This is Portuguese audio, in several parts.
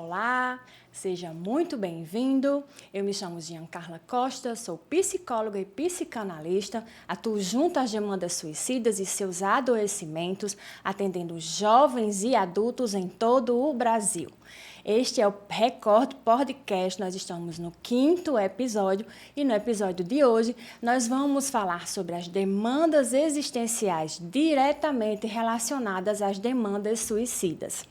Olá, seja muito bem-vindo. Eu me chamo Giancarla Costa, sou psicóloga e psicanalista, atuo junto às demandas suicidas e seus adoecimentos, atendendo jovens e adultos em todo o Brasil. Este é o Record Podcast, nós estamos no 5º episódio e no episódio de hoje nós vamos falar sobre as demandas existenciais diretamente relacionadas às demandas suicidas.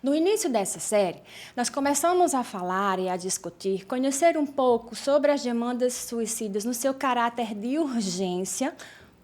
No início dessa série, nós começamos a falar e a discutir, conhecer um pouco sobre as demandas suicidas no seu caráter de urgência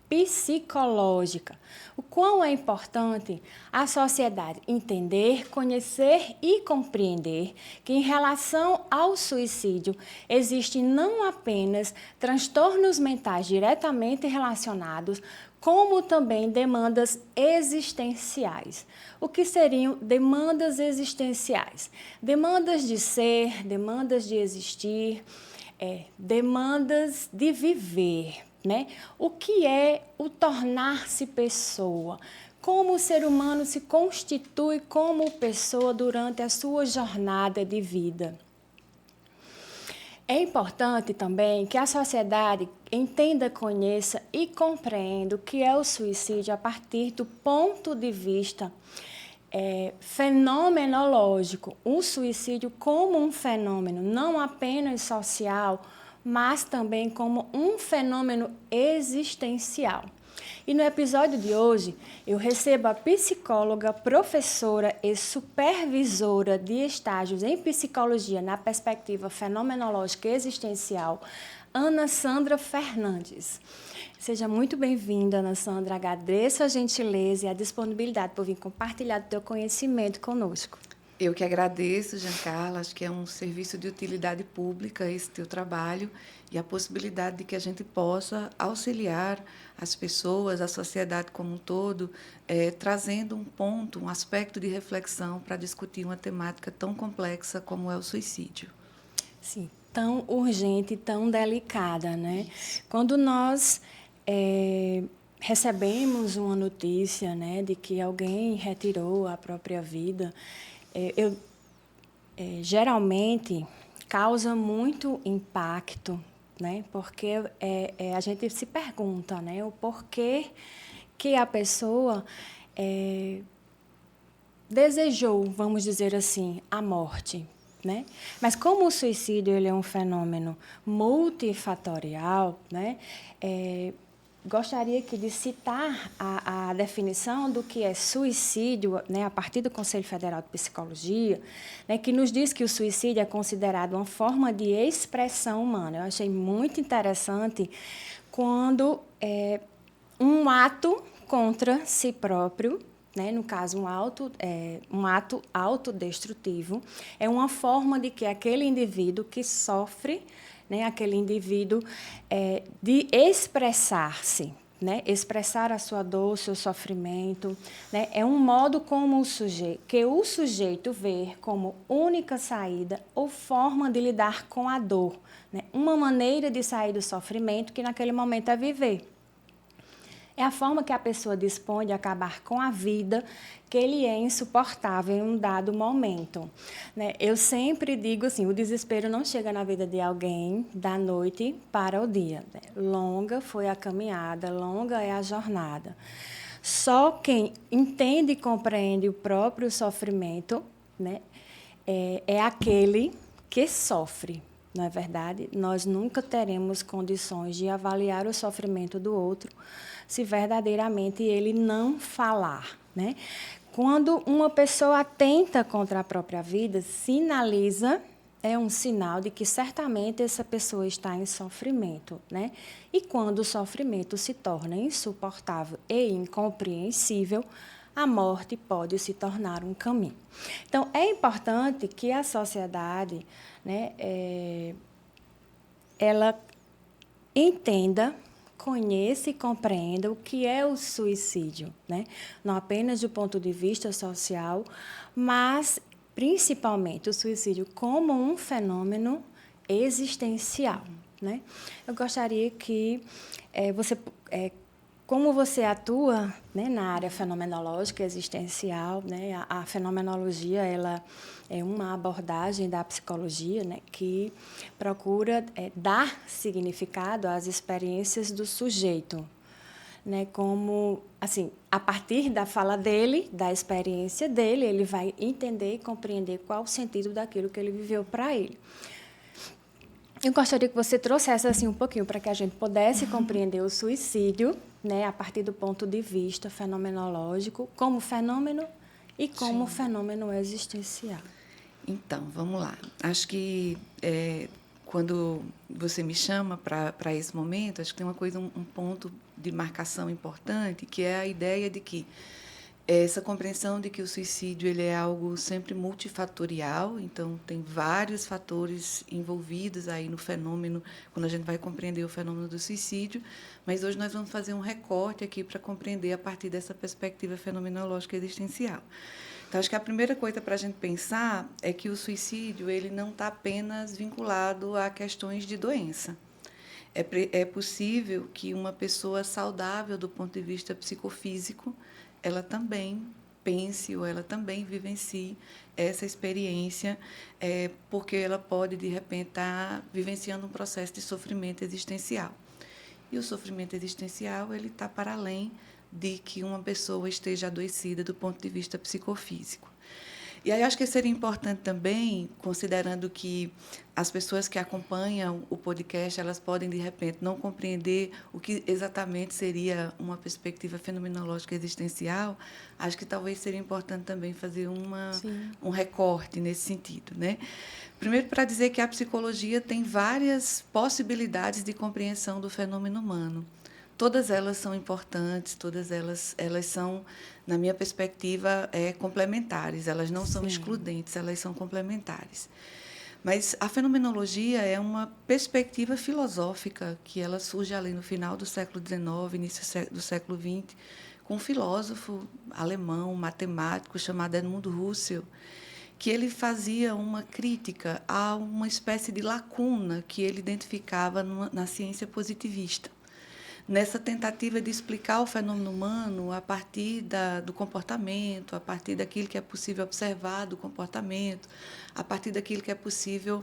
psicológica. O quão é importante a sociedade entender, conhecer e compreender que em relação ao suicídio existem não apenas transtornos mentais diretamente relacionados, como também demandas existenciais. O que seriam demandas existenciais? Demandas de ser, demandas de existir, demandas de viver, né? O que é o tornar-se pessoa? Como o ser humano se constitui como pessoa durante a sua jornada de vida? É importante também que a sociedade entenda, conheça e compreenda o que é o suicídio a partir do ponto de vista fenomenológico. O suicídio como um fenômeno não apenas social, mas também como um fenômeno existencial. E no episódio de hoje, eu recebo a psicóloga, professora e supervisora de estágios em psicologia na perspectiva fenomenológica e existencial, Ana Sandra Fernandes. Seja muito bem-vinda, Ana Sandra. Agradeço a gentileza e a disponibilidade por vir compartilhar o teu conhecimento conosco. Eu que agradeço, Giancarla, acho que é um serviço de utilidade pública esse teu trabalho e a possibilidade de que a gente possa auxiliar as pessoas, a sociedade como um todo, trazendo um ponto, um aspecto de reflexão para discutir uma temática tão complexa como é o suicídio. Sim, tão urgente, tão delicada, né? Isso. Quando nós recebemos uma notícia, né, de que alguém retirou a própria vida, geralmente causa muito impacto, né? Porque a gente se pergunta, né, o porquê que a pessoa desejou, vamos dizer assim, a morte, né? Mas como o suicídio ele é um fenômeno multifatorial, né? Gostaria aqui de citar a definição do que é suicídio, né, a partir do Conselho Federal de Psicologia, né, que nos diz que o suicídio é considerado uma forma de expressão humana. Eu achei muito interessante quando um ato contra si próprio, né, no caso, um ato autodestrutivo, é uma forma de que aquele indivíduo que sofre, né, aquele indivíduo de expressar-se, né, expressar a sua dor, o seu sofrimento, né, é um modo como o sujeito vê como única saída ou forma de lidar com a dor, né, uma maneira de sair do sofrimento que naquele momento é viver. É a forma que a pessoa dispõe de acabar com a vida que ele é insuportável em um dado momento, né? Eu sempre digo assim, o desespero não chega na vida de alguém da noite para o dia, né? Longa foi a caminhada, longa é a jornada. Só quem entende e compreende o próprio sofrimento, né, é aquele que sofre. Não é verdade? Nós nunca teremos condições de avaliar o sofrimento do outro se verdadeiramente ele não falar, né? Quando uma pessoa atenta contra a própria vida, sinaliza, é um sinal de que certamente essa pessoa está em sofrimento, né? E quando o sofrimento se torna insuportável e incompreensível, a morte pode se tornar um caminho. Então, é importante que a sociedade, né, ela entenda, conheça e compreenda o que é o suicídio, né? Não apenas do ponto de vista social, mas principalmente o suicídio como um fenômeno existencial, né? Eu gostaria que você como você atua, né, na área fenomenológica existencial, né, a fenomenologia ela é uma abordagem da psicologia, né, que procura dar significado às experiências do sujeito, né, como assim, a partir da fala dele, da experiência dele, ele vai entender e compreender qual o sentido daquilo que ele viveu para ele. Eu gostaria que você trouxesse assim um pouquinho para que a gente pudesse compreender o suicídio, né, a partir do ponto de vista fenomenológico, como fenômeno e como fenômeno existencial. Então, vamos lá. Acho que quando você me chama para esse momento, acho que tem uma coisa, um ponto de marcação importante, que é a ideia de que essa compreensão de que o suicídio ele é algo sempre multifatorial, então tem vários fatores envolvidos aí no fenômeno, quando a gente vai compreender o fenômeno do suicídio, mas hoje nós vamos fazer um recorte aqui para compreender a partir dessa perspectiva fenomenológica existencial. Então, acho que a primeira coisa para a gente pensar é que o suicídio ele não está apenas vinculado a questões de doença. É possível que uma pessoa saudável do ponto de vista psicofísico, ela também pense ou ela também vivencie essa experiência, porque ela pode, de repente, estar vivenciando um processo de sofrimento existencial. E o sofrimento existencial ele está para além de que uma pessoa esteja adoecida do ponto de vista psicofísico. E aí acho que seria importante também, considerando que as pessoas que acompanham o podcast, elas podem, de repente, não compreender o que exatamente seria uma perspectiva fenomenológica existencial, acho que talvez seria importante também fazer um recorte nesse sentido, né? Primeiro, para dizer que a psicologia tem várias possibilidades de compreensão do fenômeno humano. Todas elas são importantes, todas elas são, na minha perspectiva, complementares. Elas não são excludentes, elas são complementares. Mas a fenomenologia é uma perspectiva filosófica que ela surge ali no final do século XIX, início do século XX, com um filósofo alemão, matemático, chamado Edmund Husserl, que ele fazia uma crítica a uma espécie de lacuna que ele identificava na ciência positivista, nessa tentativa de explicar o fenômeno humano a partir do comportamento, a partir daquilo que é possível observar do comportamento, a partir daquilo que é possível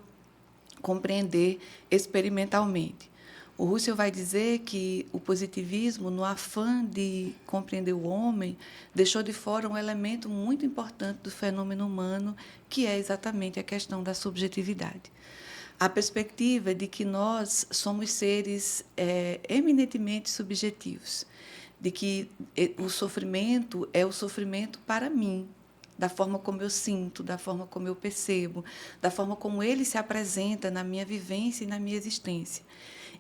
compreender experimentalmente. O Husserl vai dizer que o positivismo, no afã de compreender o homem, deixou de fora um elemento muito importante do fenômeno humano, que é exatamente a questão da subjetividade. A perspectiva de que nós somos seres eminentemente subjetivos, de que o sofrimento é o sofrimento para mim, da forma como eu sinto, da forma como eu percebo, da forma como ele se apresenta na minha vivência e na minha existência.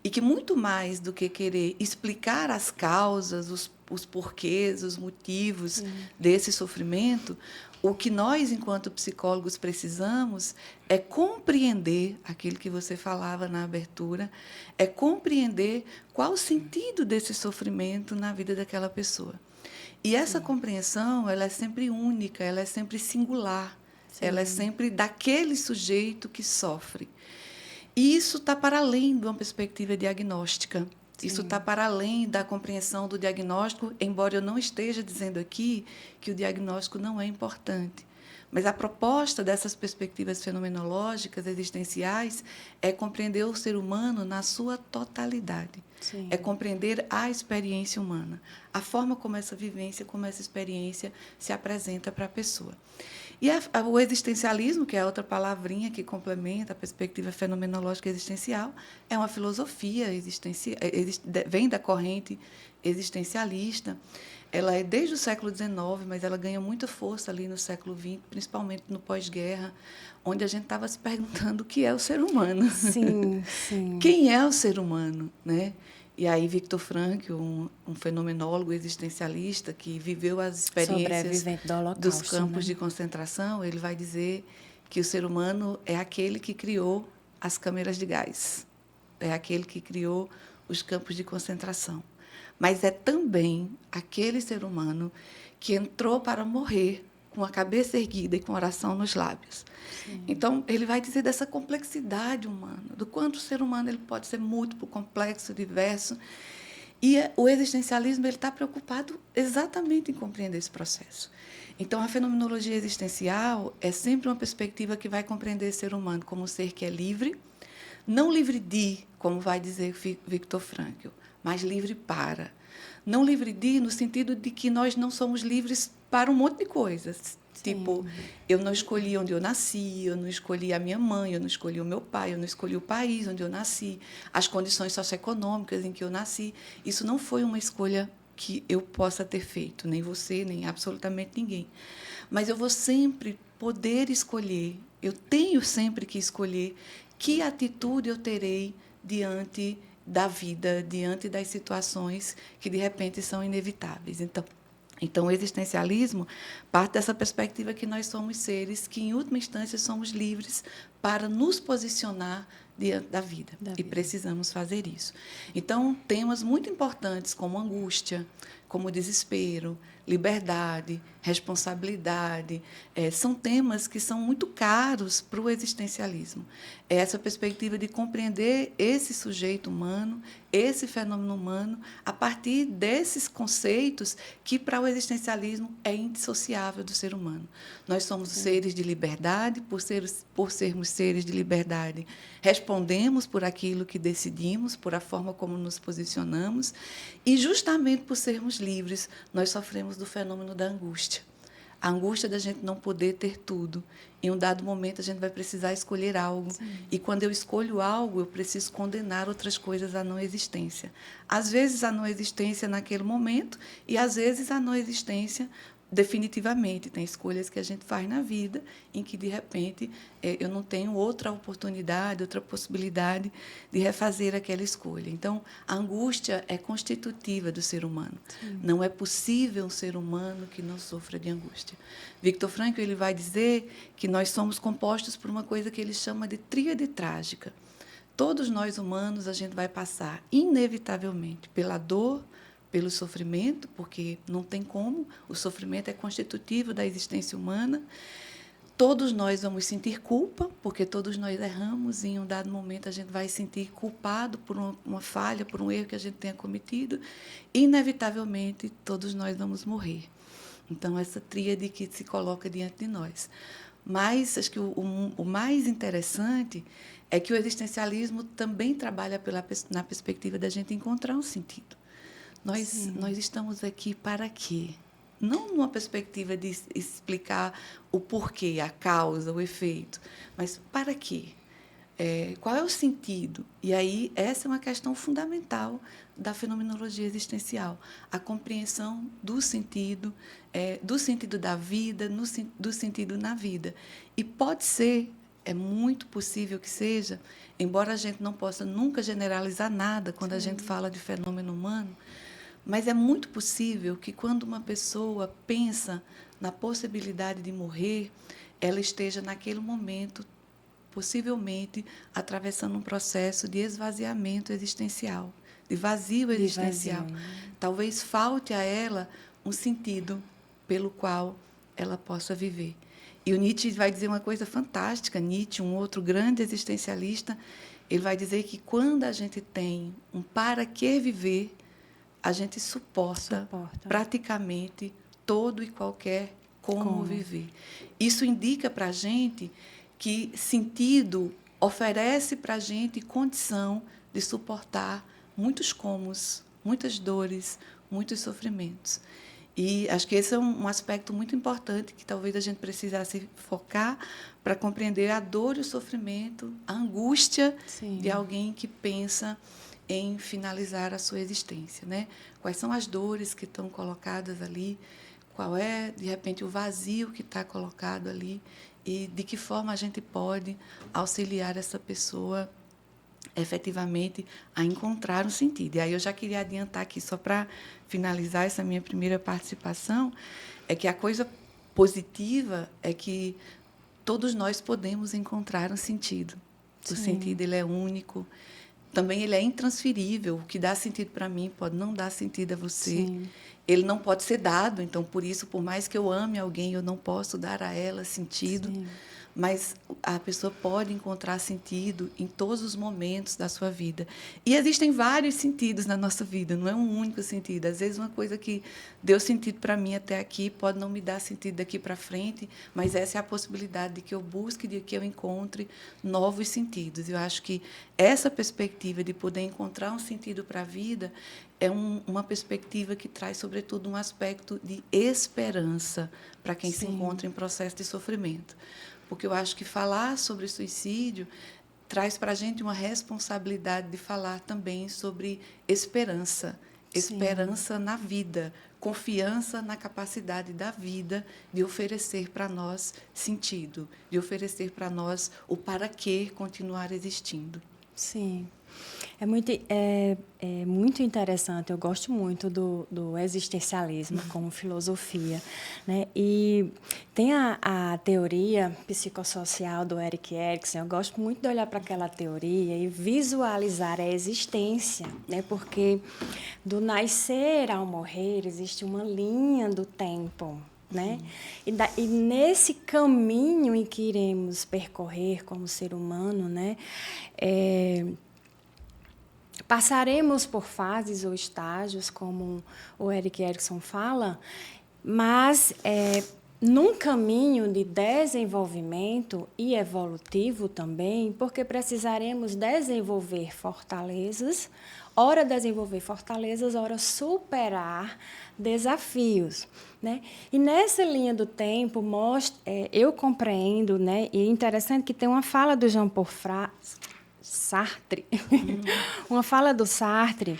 E que muito mais do que querer explicar as causas, os porquês, os motivos desse sofrimento, o que nós, enquanto psicólogos, precisamos é compreender aquilo que você falava na abertura, é compreender qual o sentido desse sofrimento na vida daquela pessoa. E essa compreensão, ela é sempre única, ela é sempre singular, ela é sempre daquele sujeito que sofre. E isso está para além de uma perspectiva diagnóstica. Isso está para além da compreensão do diagnóstico, embora eu não esteja dizendo aqui que o diagnóstico não é importante. Mas a proposta dessas perspectivas fenomenológicas, existenciais, é compreender o ser humano na sua totalidade. Sim. É compreender a experiência humana, a forma como essa vivência, como essa experiência se apresenta para a pessoa. E o existencialismo, que é outra palavrinha que complementa a perspectiva fenomenológica existencial, é uma filosofia vem da corrente existencialista. Ela é desde o século XIX, mas ela ganha muita força ali no século XX, principalmente no pós-guerra, onde a gente estava se perguntando o que é o ser humano. Sim, sim. Quem é o ser humano, né? E aí Viktor Frankl, um fenomenólogo existencialista que viveu as experiências dos campos de concentração, ele vai dizer que o ser humano é aquele que criou as câmeras de gás, é aquele que criou os campos de concentração. Mas é também aquele ser humano que entrou para morrer com a cabeça erguida e com oração nos lábios. Sim. Então, ele vai dizer dessa complexidade humana, do quanto o ser humano ele pode ser múltiplo, complexo, diverso. E o existencialismo ele está preocupado exatamente em compreender esse processo. Então, a fenomenologia existencial é sempre uma perspectiva que vai compreender o ser humano como um ser que é livre, não livre de, como vai dizer Viktor Frankl, mas livre para. Não livre de, no sentido de que nós não somos livres para um monte de coisas. Sim. Tipo, eu não escolhi onde eu nasci, eu não escolhi a minha mãe, eu não escolhi o meu pai, eu não escolhi o país onde eu nasci, as condições socioeconômicas em que eu nasci. Isso não foi uma escolha que eu possa ter feito, nem você, nem absolutamente ninguém. Mas eu vou sempre poder escolher, eu tenho sempre que escolher que atitude eu terei diante da vida, diante das situações que, de repente, são inevitáveis. Então, o existencialismo parte dessa perspectiva que nós somos seres que, em última instância, somos livres para nos posicionar diante da vida. E precisamos fazer isso. Então, temas muito importantes como angústia, como desespero, liberdade, responsabilidade, são temas que são muito caros para o existencialismo. É essa perspectiva de compreender esse sujeito humano, esse fenômeno humano, a partir desses conceitos que, para o existencialismo, é indissociável do ser humano. Nós somos seres de liberdade, por sermos seres de liberdade, respondemos por aquilo que decidimos, por a forma como nos posicionamos, e, justamente por sermos livres, nós sofremos do fenômeno da angústia. A angústia da gente não poder ter tudo. Em um dado momento, a gente vai precisar escolher algo. Sim. E, quando eu escolho algo, eu preciso condenar outras coisas à não existência. Às vezes, a não existência naquele momento e, às vezes, a não existência definitivamente. Tem escolhas que a gente faz na vida em que, de repente, eu não tenho outra oportunidade, outra possibilidade de refazer aquela escolha. Então, a angústia é constitutiva do ser humano. Sim. Não é possível um ser humano que não sofra de angústia. Viktor Frankl ele vai dizer que nós somos compostos por uma coisa que ele chama de tríade trágica. Todos nós humanos, a gente vai passar, inevitavelmente, pela dor, pelo sofrimento, porque não tem como, o sofrimento é constitutivo da existência humana. Todos nós vamos sentir culpa, porque todos nós erramos, e em um dado momento a gente vai sentir culpado por uma falha, por um erro que a gente tenha cometido. Inevitavelmente, todos nós vamos morrer. Então, essa tríade que se coloca diante de nós. Mas acho que o mais interessante é que o existencialismo também trabalha na perspectiva da gente encontrar um sentido. Nós estamos aqui para quê? Não numa perspectiva de explicar o porquê, a causa, o efeito, mas para quê? Qual é o sentido? E aí, essa é uma questão fundamental da fenomenologia existencial, a compreensão do sentido da vida, do sentido na vida. E pode ser, é muito possível que seja, embora a gente não possa nunca generalizar nada quando a gente fala de fenômeno humano, mas é muito possível que, quando uma pessoa pensa na possibilidade de morrer, ela esteja, naquele momento, possivelmente, atravessando um processo de esvaziamento existencial, de vazio existencial. Talvez falte a ela um sentido pelo qual ela possa viver. E o Nietzsche vai dizer uma coisa fantástica. Nietzsche, um outro grande existencialista, ele vai dizer que, quando a gente tem um para que viver, a gente suporta praticamente todo e qualquer como viver. Isso indica para a gente que sentido oferece para a gente condição de suportar muitos comos, muitas dores, muitos sofrimentos. E acho que esse é um aspecto muito importante que talvez a gente precisasse focar para compreender a dor e o sofrimento, a angústia de alguém que pensa em finalizar a sua existência, né? Quais são as dores que estão colocadas ali? Qual é, de repente, o vazio que está colocado ali? E de que forma a gente pode auxiliar essa pessoa efetivamente a encontrar um sentido? E aí eu já queria adiantar aqui, só para finalizar essa minha primeira participação, é que a coisa positiva é que todos nós podemos encontrar um sentido. O sentido ele é único. Também ele é intransferível. O que dá sentido para mim pode não dar sentido a você. Sim. Ele não pode ser dado. Então, por isso, por mais que eu ame alguém, eu não posso dar a ela sentido. Sim. mas a pessoa pode encontrar sentido em todos os momentos da sua vida. E existem vários sentidos na nossa vida, não é um único sentido. Às vezes, uma coisa que deu sentido para mim até aqui pode não me dar sentido daqui para frente, mas essa é a possibilidade de que eu busque, de que eu encontre novos sentidos. Eu acho que essa perspectiva de poder encontrar um sentido para a vida é uma perspectiva que traz, sobretudo, um aspecto de esperança para quem se encontra em processo de sofrimento. Porque eu acho que falar sobre suicídio traz para a gente uma responsabilidade de falar também sobre esperança. Esperança na vida, confiança na capacidade da vida de oferecer para nós sentido, de oferecer para nós o para que continuar existindo. Sim. É muito interessante, eu gosto muito do existencialismo como filosofia, né? E tem a teoria psicossocial do Erik Erikson, eu gosto muito de olhar para aquela teoria e visualizar a existência, né? Porque do nascer ao morrer existe uma linha do tempo, né? E nesse caminho em que iremos percorrer como ser humano, né? Passaremos por fases ou estágios, como o Erik Erikson fala, mas num caminho de desenvolvimento e evolutivo também, porque precisaremos desenvolver fortalezas, ora desenvolver fortalezas, ora superar desafios, né? E nessa linha do tempo, eu compreendo, né? E é interessante que tem uma fala do Jean-Paul Sartre, uma fala do Sartre,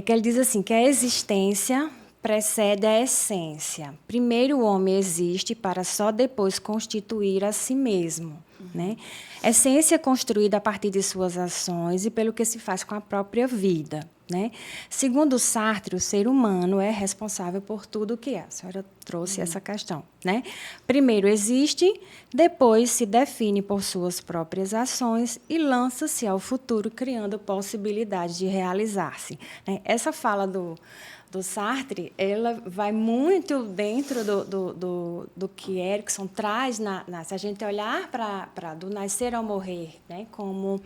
que ele diz assim, que a existência precede a essência. Primeiro o homem existe para só depois constituir a si mesmo. Né? Essência construída a partir de suas ações e pelo que se faz com a própria vida. Né? Segundo Sartre, o ser humano é responsável por tudo o que é. A senhora trouxe essa questão. Né? Primeiro existe, depois se define por suas próprias ações e lança-se ao futuro, criando possibilidade de realizar-se. Né? Essa fala do Sartre, ela vai muito dentro do que Erikson traz, se a gente olhar para do nascer ao morrer, né, como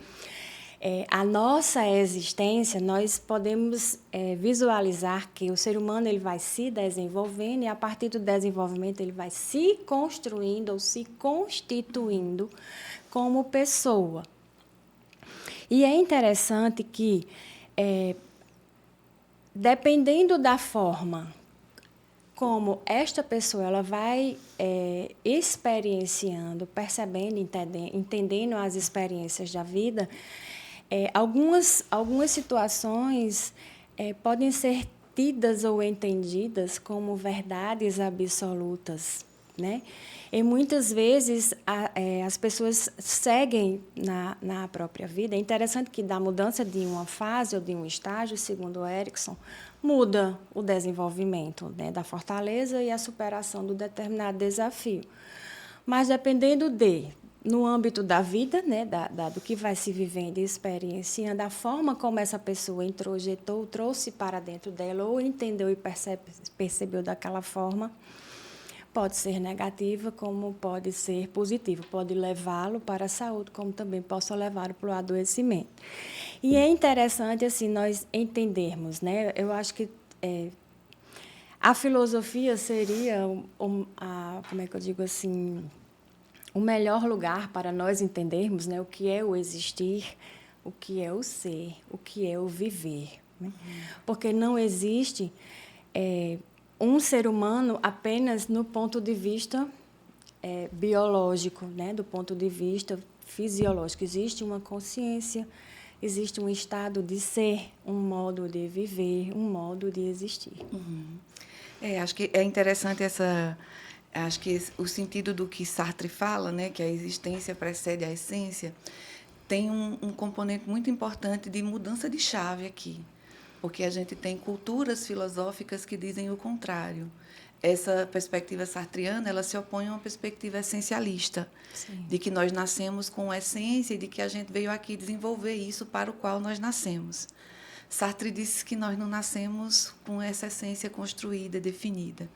a nossa existência, nós podemos visualizar que o ser humano ele vai se desenvolvendo e, a partir do desenvolvimento, ele vai se construindo ou se constituindo como pessoa. E é interessante que dependendo da forma como esta pessoa ela vai experienciando, percebendo, entendendo as experiências da vida, algumas situações podem ser tidas ou entendidas como verdades absolutas, né? E muitas vezes as pessoas seguem na própria vida. É interessante que da mudança de uma fase ou de um estágio, segundo o Erikson, muda o desenvolvimento, né, da fortaleza e a superação do determinado desafio. Mas dependendo no âmbito da vida, né, do que vai se vivendo e experienciando, da forma como essa pessoa introjetou, trouxe para dentro dela, ou entendeu e percebeu daquela forma, pode ser negativa, como pode ser positiva. Pode levá-lo para a saúde, como também possa levá-lo para o adoecimento. E é interessante assim, nós entendermos, né? Eu acho que a filosofia seria, como é que eu digo assim, o melhor lugar para nós entendermos, né, o que é o existir, o que é o ser, o que é o viver. Né? Porque não existe um ser humano apenas no ponto de vista biológico, né? Do ponto de vista fisiológico. Existe uma consciência, existe um estado de ser, um modo de viver, um modo de existir. Acho que é interessante acho que o sentido do que Sartre fala, né, que a existência precede a essência, tem um componente muito importante de mudança de chave aqui, porque a gente tem culturas filosóficas que dizem o contrário. Essa perspectiva sartriana, ela se opõe a uma perspectiva essencialista, Sim. de que nós nascemos com essência e de que a gente veio aqui desenvolver isso para o qual nós nascemos. Sartre disse que nós não nascemos com essa essência construída, definida.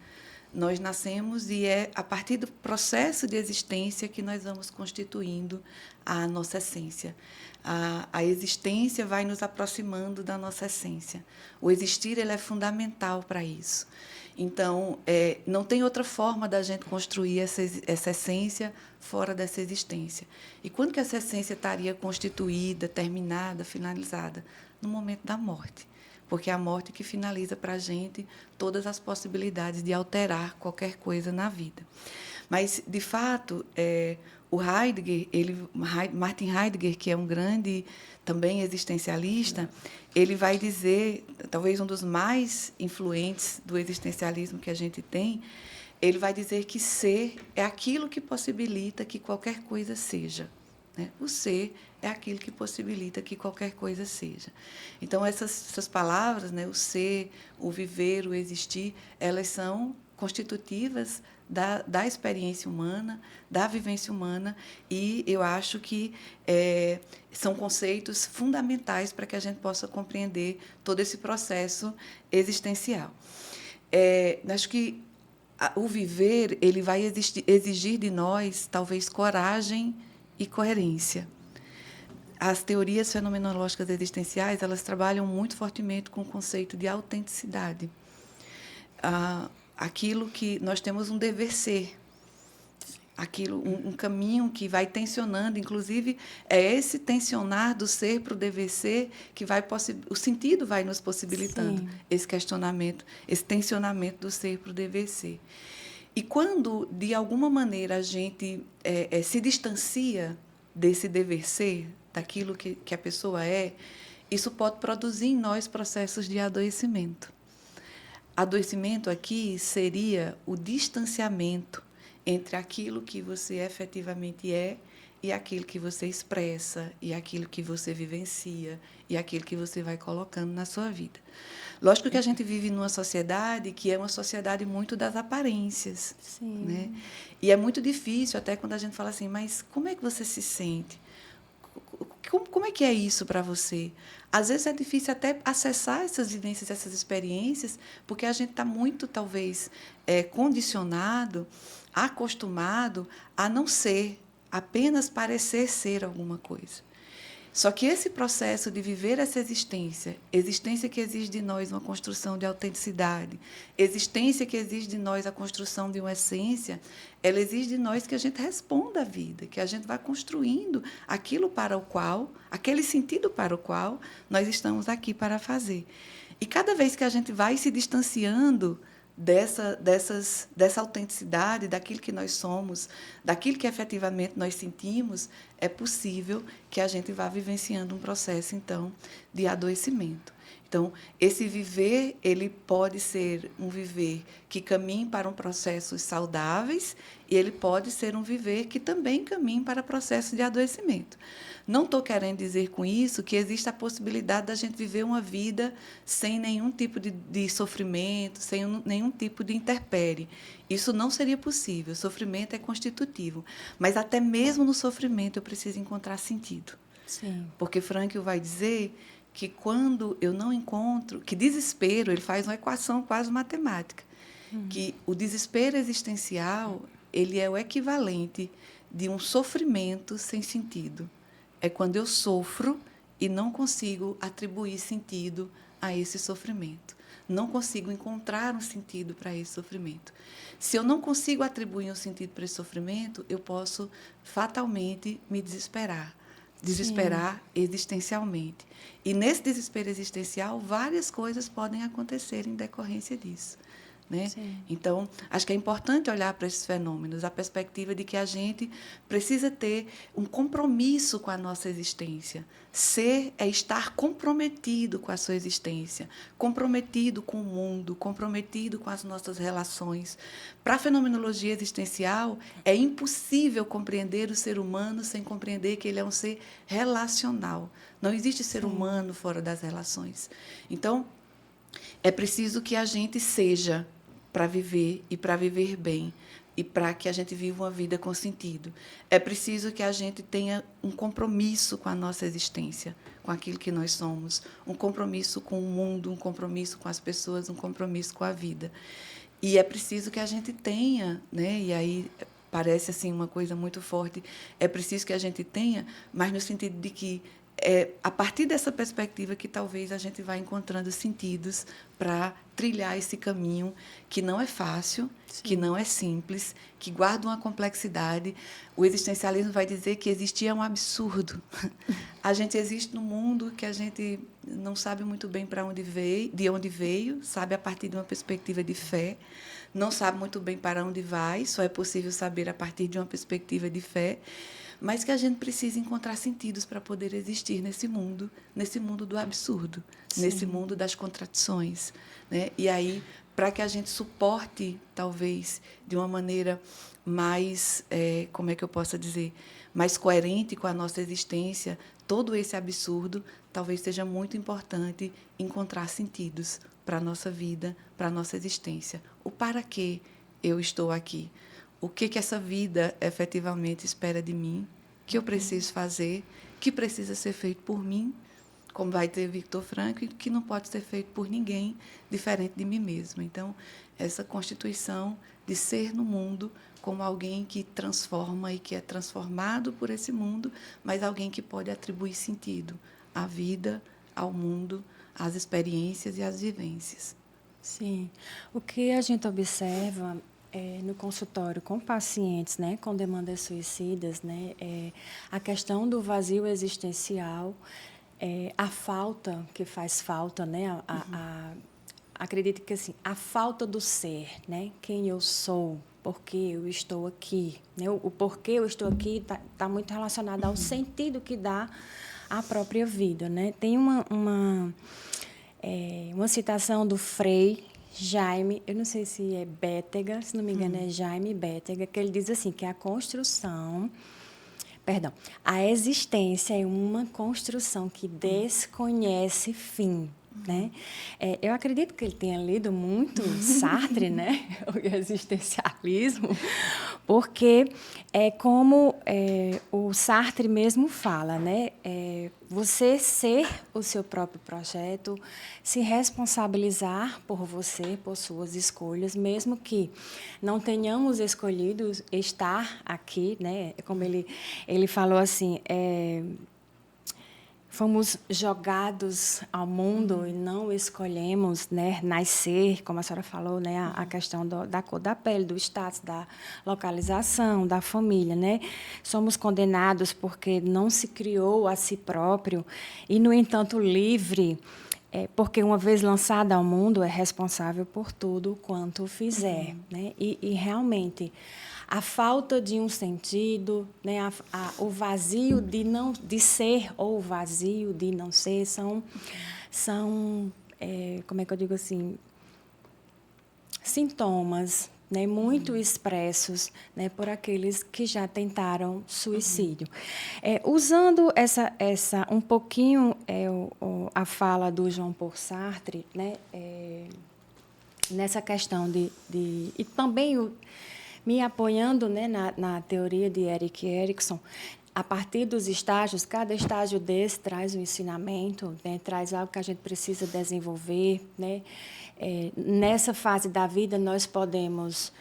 Nós nascemos e é a partir do processo de existência que nós vamos constituindo a nossa essência. A existência vai nos aproximando da nossa essência. O existir ele é fundamental para isso. Então, não tem outra forma da gente construir essa essência fora dessa existência. E quando que essa essência estaria constituída, terminada, finalizada? No momento da morte. Porque é a morte que finaliza para a gente todas as possibilidades de alterar qualquer coisa na vida. Mas, de fato, o Heidegger, Martin Heidegger, que é um grande também existencialista, ele vai dizer, talvez um dos mais influentes do existencialismo que a gente tem, ele vai dizer que ser é aquilo que possibilita que qualquer coisa seja. Né? O ser é aquilo que possibilita que qualquer coisa seja. Então, essas palavras, né, o ser, o viver, o existir, elas são constitutivas da experiência humana, da vivência humana, e eu acho que são conceitos fundamentais para que a gente possa compreender todo esse processo existencial. Acho que o viver ele vai exigir de nós, talvez, coragem e coerência. As teorias fenomenológicas existenciais elas trabalham muito fortemente com o conceito de autenticidade. Aquilo que nós temos um dever ser, um caminho que vai tensionando, inclusive é esse tensionar do ser para o dever ser que o sentido vai nos possibilitando. Sim. Esse questionamento, esse tensionamento do ser para o dever ser. E quando, de alguma maneira, a gente se distancia desse dever ser, daquilo que a pessoa é, isso pode produzir em nós processos de adoecimento. Adoecimento aqui seria o distanciamento entre aquilo que você efetivamente é e aquilo que você expressa, e aquilo que você vivencia, e aquilo que você vai colocando na sua vida. Lógico que a gente vive numa sociedade que é uma sociedade muito das aparências. Sim. Né? E é muito difícil, até quando a gente fala assim, mas como é que você se sente? Como é que é isso para você? Às vezes é difícil até acessar essas vivências, essas experiências, porque a gente está muito, talvez, condicionado, acostumado a não ser, apenas parecer ser alguma coisa. Só que esse processo de viver essa existência que exige de nós uma construção de autenticidade, existência que exige de nós a construção de uma essência, ela exige de nós que a gente responda à vida, que a gente vá construindo aquilo para o qual, aquele sentido para o qual nós estamos aqui para fazer. E cada vez que a gente vai se distanciando dessa autenticidade, daquilo que nós somos, daquilo que efetivamente nós sentimos, é possível que a gente vá vivenciando um processo, então, de adoecimento. Então, esse viver, ele pode ser um viver que caminhe para um processos saudáveis e ele pode ser um viver que também caminhe para processos de adoecimento. Não estou querendo dizer com isso que existe a possibilidade da gente viver uma vida sem nenhum tipo de sofrimento, sem nenhum tipo de intempérie. Isso não seria possível. O sofrimento é constitutivo. Mas até mesmo no sofrimento eu preciso encontrar sentido. Sim. Porque Frankl vai dizer que quando eu não encontro, que desespero, ele faz uma equação quase matemática, que o desespero existencial ele é o equivalente de um sofrimento sem sentido. É quando eu sofro e não consigo atribuir sentido a esse sofrimento. Não consigo encontrar um sentido para esse sofrimento. Se eu não consigo atribuir um sentido para esse sofrimento, eu posso fatalmente me desesperar. Desesperar Sim. existencialmente. E nesse desespero existencial, várias coisas podem acontecer em decorrência disso. Né? Então, acho que é importante olhar para esses fenômenos, a perspectiva de que a gente precisa ter um compromisso com a nossa existência. Ser é estar comprometido com a sua existência, comprometido com o mundo, comprometido com as nossas relações. Para a fenomenologia existencial, é impossível compreender o ser humano sem compreender que ele é um ser relacional. Não existe ser humano fora das relações. Então, é preciso que a gente seja para viver e para viver bem e para que a gente viva uma vida com sentido. É preciso que a gente tenha um compromisso com a nossa existência, com aquilo que nós somos, um compromisso com o mundo, um compromisso com as pessoas, um compromisso com a vida. E é preciso que a gente tenha, né? E aí parece assim uma coisa muito forte. É preciso que a gente tenha, mas no sentido de que é a partir dessa perspectiva que talvez a gente vá encontrando sentidos para trilhar esse caminho que não é fácil, que Sim. não é simples, que guarda uma complexidade. O existencialismo vai dizer que existir é um absurdo. A gente existe num mundo que a gente não sabe muito bem para onde veio, de onde veio, sabe a partir de uma perspectiva de fé, não sabe muito bem para onde vai, só é possível saber a partir de uma perspectiva de fé, mas que a gente precisa encontrar sentidos para poder existir nesse mundo do absurdo, nesse Sim. mundo das contradições, né? E aí, para que a gente suporte, talvez, de uma maneira mais, como é que eu possa dizer, mais coerente com a nossa existência, todo esse absurdo, talvez seja muito importante encontrar sentidos para a nossa vida, para a nossa existência. O para que eu estou aqui? O que essa vida efetivamente espera de mim? Que eu preciso fazer? Que precisa ser feito por mim? Como vai ter Viktor Frankl, que não pode ser feito por ninguém diferente de mim mesma. Então, essa constituição de ser no mundo como alguém que transforma e que é transformado por esse mundo, mas alguém que pode atribuir sentido à vida, ao mundo, às experiências e às vivências. Sim. O que a gente observa no consultório com pacientes, né, com demandas suicidas, né, a questão do vazio existencial, a falta que faz falta, né, acredito que assim, a falta do ser, né, quem eu sou, por que eu estou aqui, né, o porquê eu estou aqui tá muito relacionado ao sentido que dá à própria vida, né. Tem uma citação do Frei Jaime, eu não sei se é Bétega, se não me engano é Jaime Bétega, que ele diz assim, que a existência é uma construção que desconhece fim. Né? Eu acredito que ele tenha lido muito Sartre, né? O existencialismo, porque é como o Sartre mesmo fala, né? Você ser o seu próprio projeto, se responsabilizar por você, por suas escolhas, mesmo que não tenhamos escolhido estar aqui, né? Como ele falou assim, fomos jogados ao mundo e não escolhemos, né, nascer, como a senhora falou, né, a questão da cor da pele, do status, da localização, da família, né? Somos condenados porque não se criou a si próprio e, no entanto, livre, porque uma vez lançada ao mundo é responsável por tudo quanto fizer, né? E realmente a falta de um sentido, né, o vazio de ser ou o vazio de não ser são como é que eu digo assim, sintomas, né, muito expressos, né, por aqueles que já tentaram suicídio. Usando essa um pouquinho a fala do Jean Paul Sartre, né, nessa questão e também me apoiando, né, na teoria de Erik Erikson, a partir dos estágios, cada estágio desse traz um ensinamento, né, traz algo que a gente precisa desenvolver, né. Nessa fase da vida, nós podemos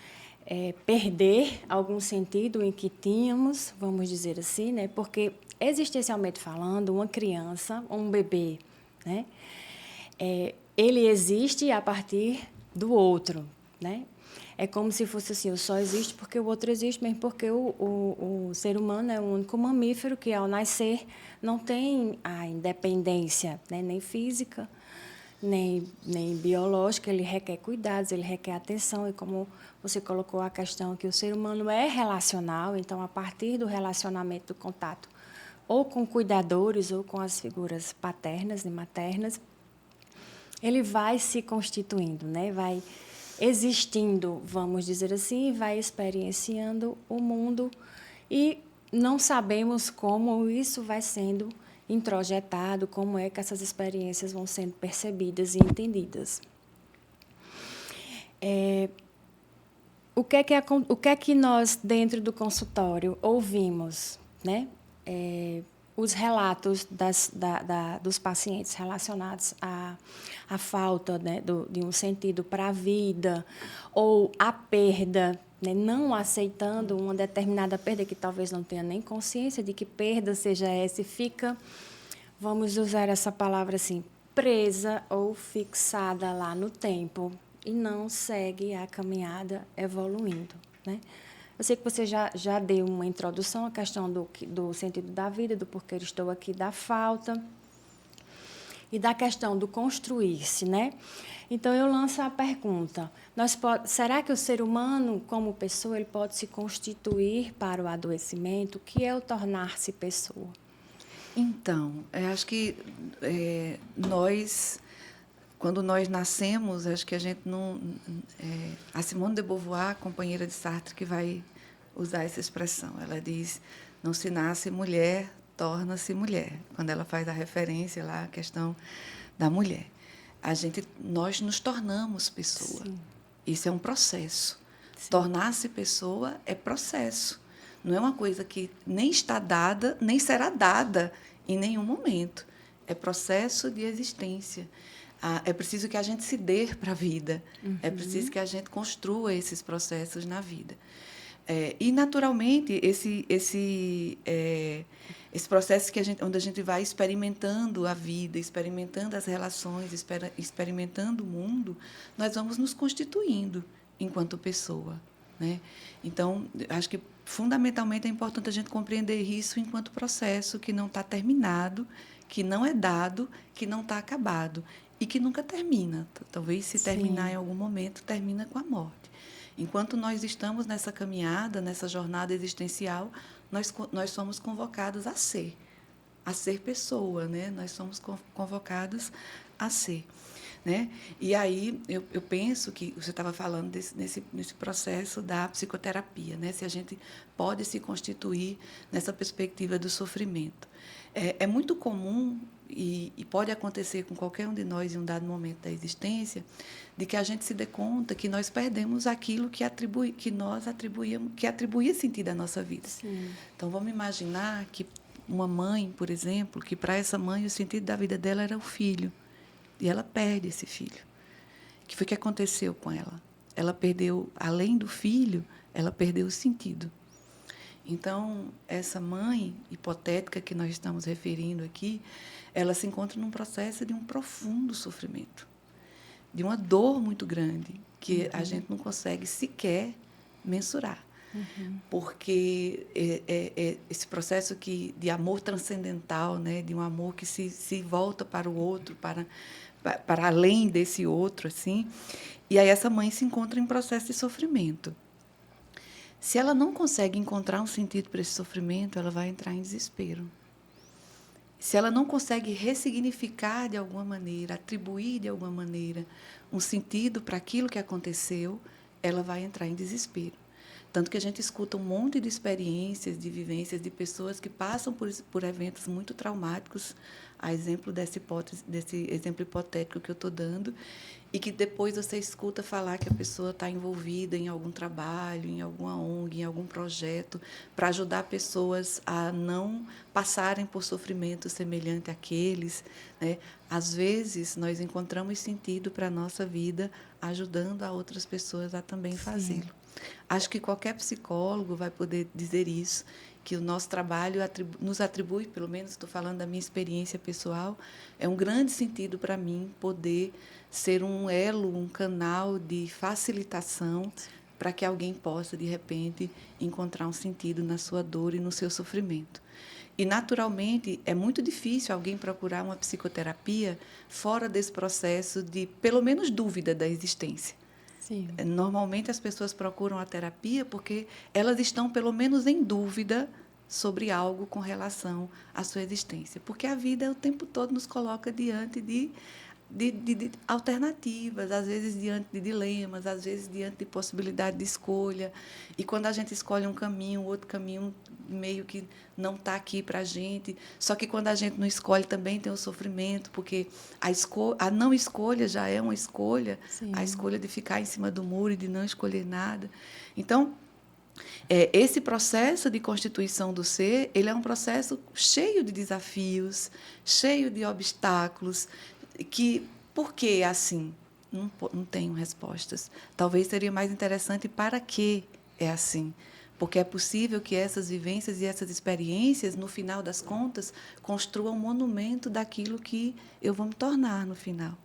perder algum sentido em que tínhamos, vamos dizer assim, né, porque, existencialmente falando, uma criança, um bebê, né, ele existe a partir do outro, né? É como se fosse assim, eu só existo porque o outro existe, mesmo porque o ser humano é o único mamífero que, ao nascer, não tem a independência, né? Nem física, nem biológica. Ele requer cuidados, ele requer atenção. E como você colocou a questão que o ser humano é relacional, então, a partir do relacionamento, do contato, ou com cuidadores, ou com as figuras paternas e maternas, ele vai se constituindo, né? Vai existindo, vamos dizer assim, vai experienciando o mundo e não sabemos como isso vai sendo introjetado, como é que essas experiências vão sendo percebidas e entendidas. O que é que nós, dentro do consultório, ouvimos, né? os relatos dos pacientes relacionados à falta, né, de um sentido para a vida, ou a perda, né, não aceitando uma determinada perda, que talvez não tenha nem consciência de que perda seja essa, e fica, vamos usar essa palavra assim, presa ou fixada lá no tempo, e não segue a caminhada evoluindo, né? Eu sei que você já deu uma introdução à questão do sentido da vida, do porquê estou aqui, da falta e da questão do construir-se, né? Então, eu lanço a pergunta, será que o ser humano, como pessoa, ele pode se constituir para o adoecimento? O que é o tornar-se pessoa? Então, eu acho que quando nós nascemos, acho que a gente não... a Simone de Beauvoir, companheira de Sartre, que vai usar essa expressão. Ela diz, não se nasce mulher, torna-se mulher. Quando ela faz a referência lá à questão da mulher. Nós nos tornamos pessoa. Sim. Isso é um processo. Sim. Tornar-se pessoa é processo. Não é uma coisa que nem está dada, nem será dada em nenhum momento. É processo de existência. É preciso que a gente se dê para a vida. Uhum. É preciso que a gente construa esses processos na vida. E, naturalmente, esse processo onde a gente vai experimentando a vida, experimentando as relações, experimentando o mundo, nós vamos nos constituindo enquanto pessoa, né? Então, acho que, fundamentalmente, é importante a gente compreender isso enquanto processo que não está terminado, que não é dado, que não está acabado e que nunca termina. Talvez, se terminar em algum momento, termina com a morte. Enquanto nós estamos nessa caminhada, nessa jornada existencial, nós somos convocados a ser pessoa, né? Nós somos convocados a ser, né? E aí eu penso que você estava falando nesse processo da psicoterapia, né? Se a gente pode se constituir nessa perspectiva do sofrimento. É muito comum e pode acontecer com qualquer um de nós em um dado momento da existência, de que a gente se dê conta que nós perdemos aquilo que atribuía sentido à nossa vida. Sim. Então, vamos imaginar que uma mãe, por exemplo, que para essa mãe o sentido da vida dela era o filho, e ela perde esse filho. O que foi que aconteceu com ela? Ela perdeu, além do filho, ela perdeu o sentido. Então, essa mãe hipotética que nós estamos referindo aqui, ela se encontra num processo de um profundo sofrimento, de uma dor muito grande, que a gente não consegue sequer mensurar. Porque esse processo de amor transcendental, né, de um amor que se volta para o outro, para além desse outro, assim, e aí essa mãe se encontra em processo de sofrimento. Se ela não consegue encontrar um sentido para esse sofrimento, ela vai entrar em desespero. Se ela não consegue ressignificar de alguma maneira, atribuir de alguma maneira um sentido para aquilo que aconteceu, ela vai entrar em desespero. Tanto que a gente escuta um monte de experiências, de vivências de pessoas que passam por eventos muito traumáticos, a exemplo desse exemplo hipotético que eu estou dando, e que depois você escuta falar que a pessoa está envolvida em algum trabalho, em alguma ONG, em algum projeto, para ajudar pessoas a não passarem por sofrimento semelhante àqueles, né? Às vezes, nós encontramos sentido para a nossa vida ajudando a outras pessoas a também fazê-lo. Acho que qualquer psicólogo vai poder dizer isso, que o nosso trabalho nos atribui, pelo menos estou falando da minha experiência pessoal, é um grande sentido para mim poder ser um elo, um canal de facilitação para que alguém possa, de repente, encontrar um sentido na sua dor e no seu sofrimento. E, naturalmente, é muito difícil alguém procurar uma psicoterapia fora desse processo de, pelo menos, dúvida da existência. Sim. Normalmente, as pessoas procuram a terapia porque elas estão, pelo menos, em dúvida sobre algo com relação à sua existência. Porque a vida, o tempo todo, nos coloca diante de alternativas, às vezes diante de dilemas, às vezes diante de possibilidade de escolha. E quando a gente escolhe um caminho, o outro caminho meio que não está aqui para a gente. Só que quando a gente não escolhe, também tem o sofrimento, porque a não escolha já é uma escolha. Sim. A escolha de ficar em cima do muro e de não escolher nada. Então, Esse processo de constituição do ser, ele é um processo cheio de desafios, cheio de obstáculos, que, por que assim? Não tenho respostas. Talvez seria mais interessante para que é assim. Porque é possível que essas vivências e essas experiências, no final das contas, construam um monumento daquilo que eu vou me tornar no final.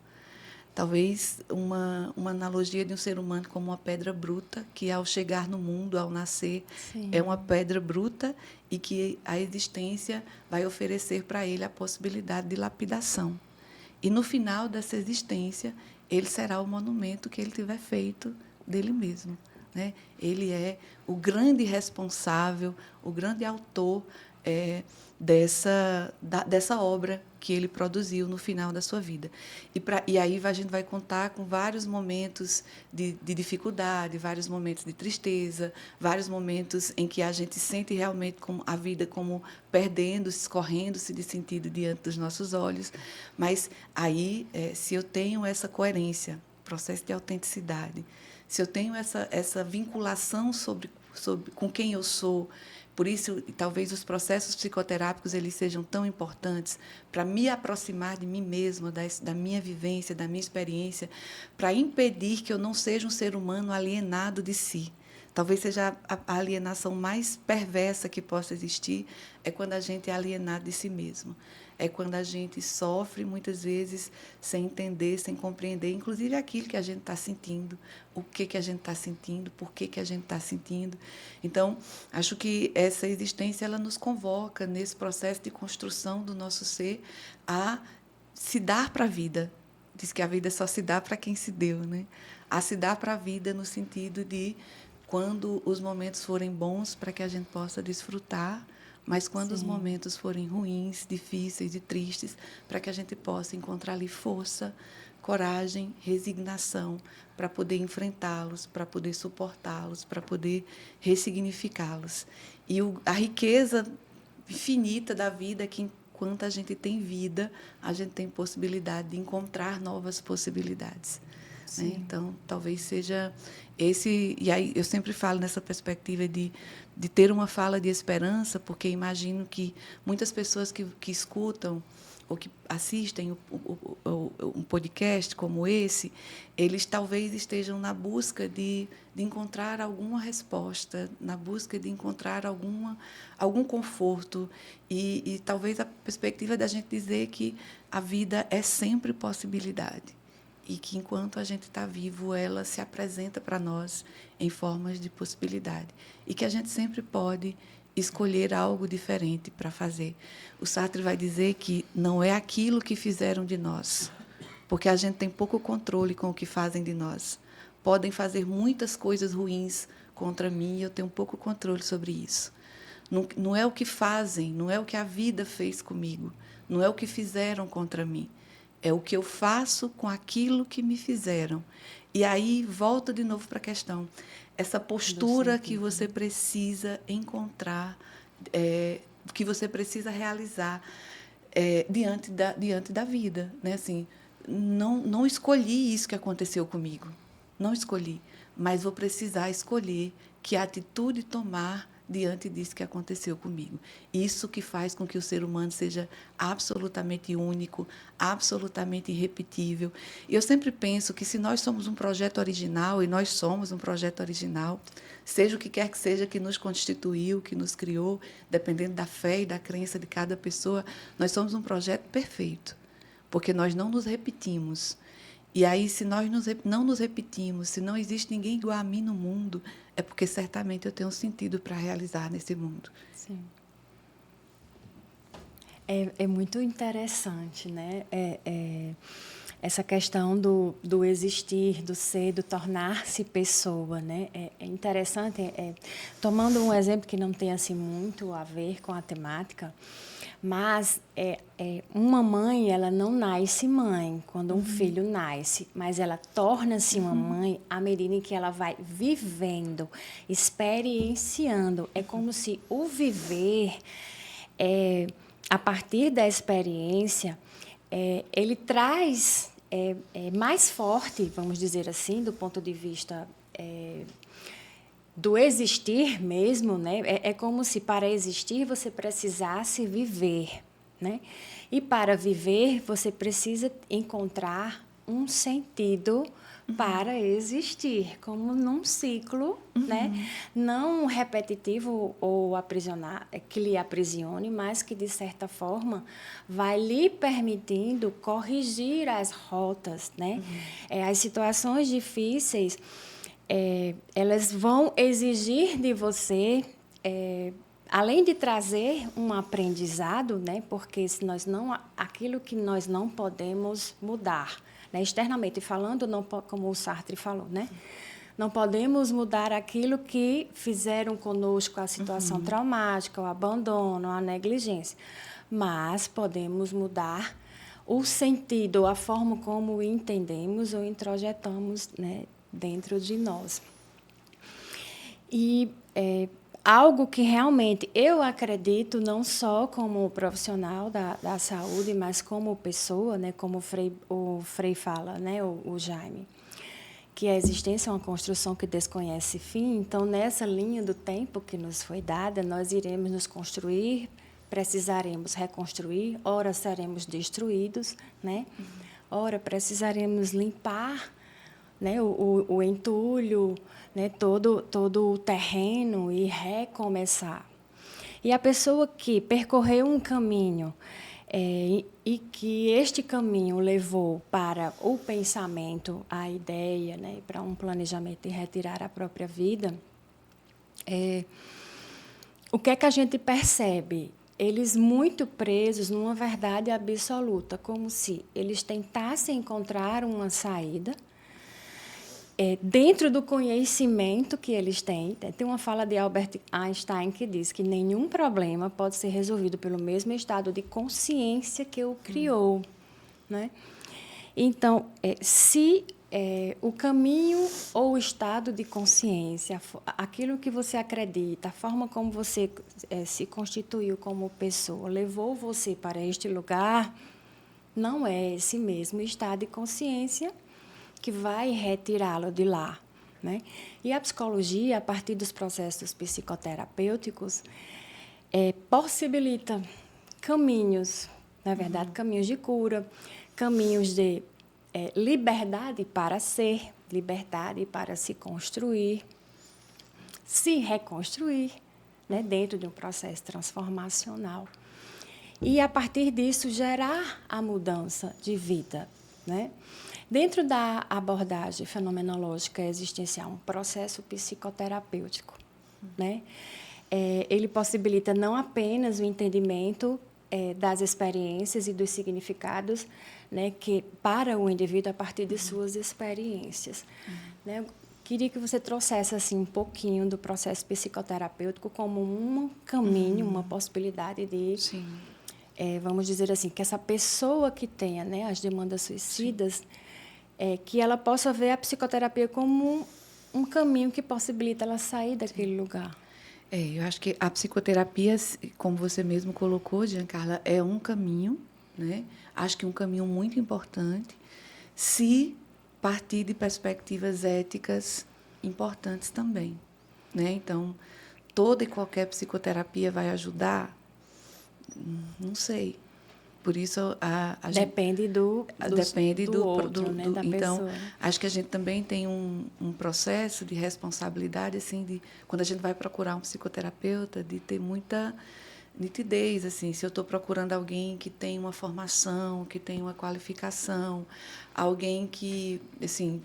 Talvez uma analogia de um ser humano como uma pedra bruta, que ao chegar no mundo, ao nascer, Sim. é uma pedra bruta e que a existência vai oferecer para ele a possibilidade de lapidação. E no final dessa existência, ele será o monumento que ele tiver feito dele mesmo, né? Ele é o grande responsável, o grande autor dessa obra que ele produziu no final da sua vida. E aí a gente vai contar com vários momentos de dificuldade, vários momentos de tristeza, vários momentos em que a gente sente realmente a vida como perdendo-se, escorrendo-se de sentido diante dos nossos olhos. Mas aí, se eu tenho essa coerência, processo de autenticidade, se eu tenho essa vinculação com quem eu sou, por isso, talvez os processos psicoterápicos eles sejam tão importantes para me aproximar de mim mesma, da minha vivência, da minha experiência, para impedir que eu não seja um ser humano alienado de si. Talvez seja a alienação mais perversa que possa existir, é quando a gente é alienado de si mesmo. É quando a gente sofre, muitas vezes, sem entender, sem compreender, inclusive aquilo que a gente está sentindo, o que a gente está sentindo, por que a gente está sentindo. Então, acho que essa existência ela nos convoca, nesse processo de construção do nosso ser, a se dar para a vida. Diz que a vida só se dá para quem se deu, né? A se dar para a vida no sentido de quando os momentos forem bons para que a gente possa desfrutar, mas quando Sim. os momentos forem ruins, difíceis e tristes, para que a gente possa encontrar ali força, coragem, resignação para poder enfrentá-los, para poder suportá-los, para poder ressignificá-los. E a riqueza infinita da vida é que enquanto a gente tem vida, a gente tem possibilidade de encontrar novas possibilidades. Né? Então, talvez seja esse... E aí eu sempre falo nessa perspectiva de ter uma fala de esperança, porque imagino que muitas pessoas que escutam ou que assistem um podcast como esse, eles talvez estejam na busca de encontrar alguma resposta, na busca de encontrar algum conforto. E talvez a perspectiva da gente dizer que a vida é sempre possibilidade. E que, enquanto a gente está vivo, ela se apresenta para nós em formas de possibilidade. E que a gente sempre pode escolher algo diferente para fazer. O Sartre vai dizer que não é aquilo que fizeram de nós, porque a gente tem pouco controle com o que fazem de nós. Podem fazer muitas coisas ruins contra mim e eu tenho pouco controle sobre isso. Não é o que fazem, não é o que a vida fez comigo, não é o que fizeram contra mim. É o que eu faço com aquilo que me fizeram. E aí volta de novo para a questão. Essa postura que você precisa encontrar, que você precisa realizar diante da vida. Né? Assim, não escolhi isso que aconteceu comigo. Não escolhi. Mas vou precisar escolher que atitude tomar diante disso que aconteceu comigo. Isso que faz com que o ser humano seja absolutamente único, absolutamente irrepetível. E eu sempre penso que se nós somos um projeto original, e nós somos um projeto original, seja o que quer que seja que nos constituiu, que nos criou, dependendo da fé e da crença de cada pessoa, nós somos um projeto perfeito, porque nós não nos repetimos. E aí, se nós não nos repetimos, se não existe ninguém igual a mim no mundo, é porque certamente eu tenho um sentido para realizar nesse mundo. Sim. É muito interessante, né? Essa questão do existir, do ser, do tornar-se pessoa, né? É interessante, tomando um exemplo que não tem assim muito a ver com a temática, mas uma mãe, ela não nasce mãe quando um filho nasce, mas ela torna-se uma mãe à medida em que ela vai vivendo, experienciando. É como se o viver, a partir da experiência, ele traz mais forte, vamos dizer assim, do ponto de vista do existir mesmo, né? É como se para existir você precisasse viver, né? E para viver você precisa encontrar um sentido para existir, como num ciclo, né? Não repetitivo ou aprisionar, que lhe aprisione, mas que de certa forma vai lhe permitindo corrigir as rotas, né? As situações difíceis elas vão exigir de você, além de trazer um aprendizado, né? Porque se nós não, aquilo que nós não podemos mudar, né? Externamente falando, não, como o Sartre falou, né? Não podemos mudar aquilo que fizeram conosco a situação traumática, o abandono, a negligência, mas podemos mudar o sentido, a forma como entendemos ou introjetamos, né, dentro de nós. E algo que realmente eu acredito, não só como profissional da saúde, mas como pessoa, né, como o Frei fala, né, o Jaime, que a existência é uma construção que desconhece fim. Então, nessa linha do tempo que nos foi dada, nós iremos nos construir, precisaremos reconstruir, ora seremos destruídos, né? Ora precisaremos limpar, né, o entulho, né, todo o terreno e recomeçar. E a pessoa que percorreu um caminho e que este caminho levou para o pensamento, a ideia, né, para um planejamento de retirar a própria vida, o que é que a gente percebe? Eles muito presos numa verdade absoluta, como se eles tentassem encontrar uma saída dentro do conhecimento que eles têm. Tem uma fala de Albert Einstein que diz que nenhum problema pode ser resolvido pelo mesmo estado de consciência que o criou, né? Então, se o caminho ou o estado de consciência, aquilo que você acredita, a forma como você se constituiu como pessoa, levou você para este lugar, não é esse mesmo estado de consciência que vai retirá-lo de lá, né? E a psicologia, a partir dos processos psicoterapêuticos, possibilita caminhos, na verdade, caminhos de cura, caminhos de liberdade para ser, liberdade para se construir, se reconstruir, né, dentro de um processo transformacional. E, a partir disso, gerar a mudança de vida, né? Dentro da abordagem fenomenológica existencial, um processo psicoterapêutico, né? Ele possibilita não apenas o entendimento das experiências e dos significados, né, que para o indivíduo a partir de suas experiências. Né? Eu queria que você trouxesse assim um pouquinho do processo psicoterapêutico como um caminho, uma possibilidade de, vamos dizer assim, que essa pessoa que tenha, né, as demandas suicidas, que ela possa ver a psicoterapia como um caminho que possibilita ela sair daquele lugar. Eu acho que a psicoterapia, como você mesmo colocou, Giancarla, é um caminho, né? Acho que um caminho muito importante, se partir de perspectivas éticas importantes também, né? Então, toda e qualquer psicoterapia vai ajudar? Não sei. Por isso, a gente... Depende do outro, né, da então, pessoa. acho que a gente também tem um processo de responsabilidade, assim, de quando a gente vai procurar um psicoterapeuta, de ter muita nitidez, assim, se eu estou procurando alguém que tem uma formação, que tem uma qualificação, alguém que, assim,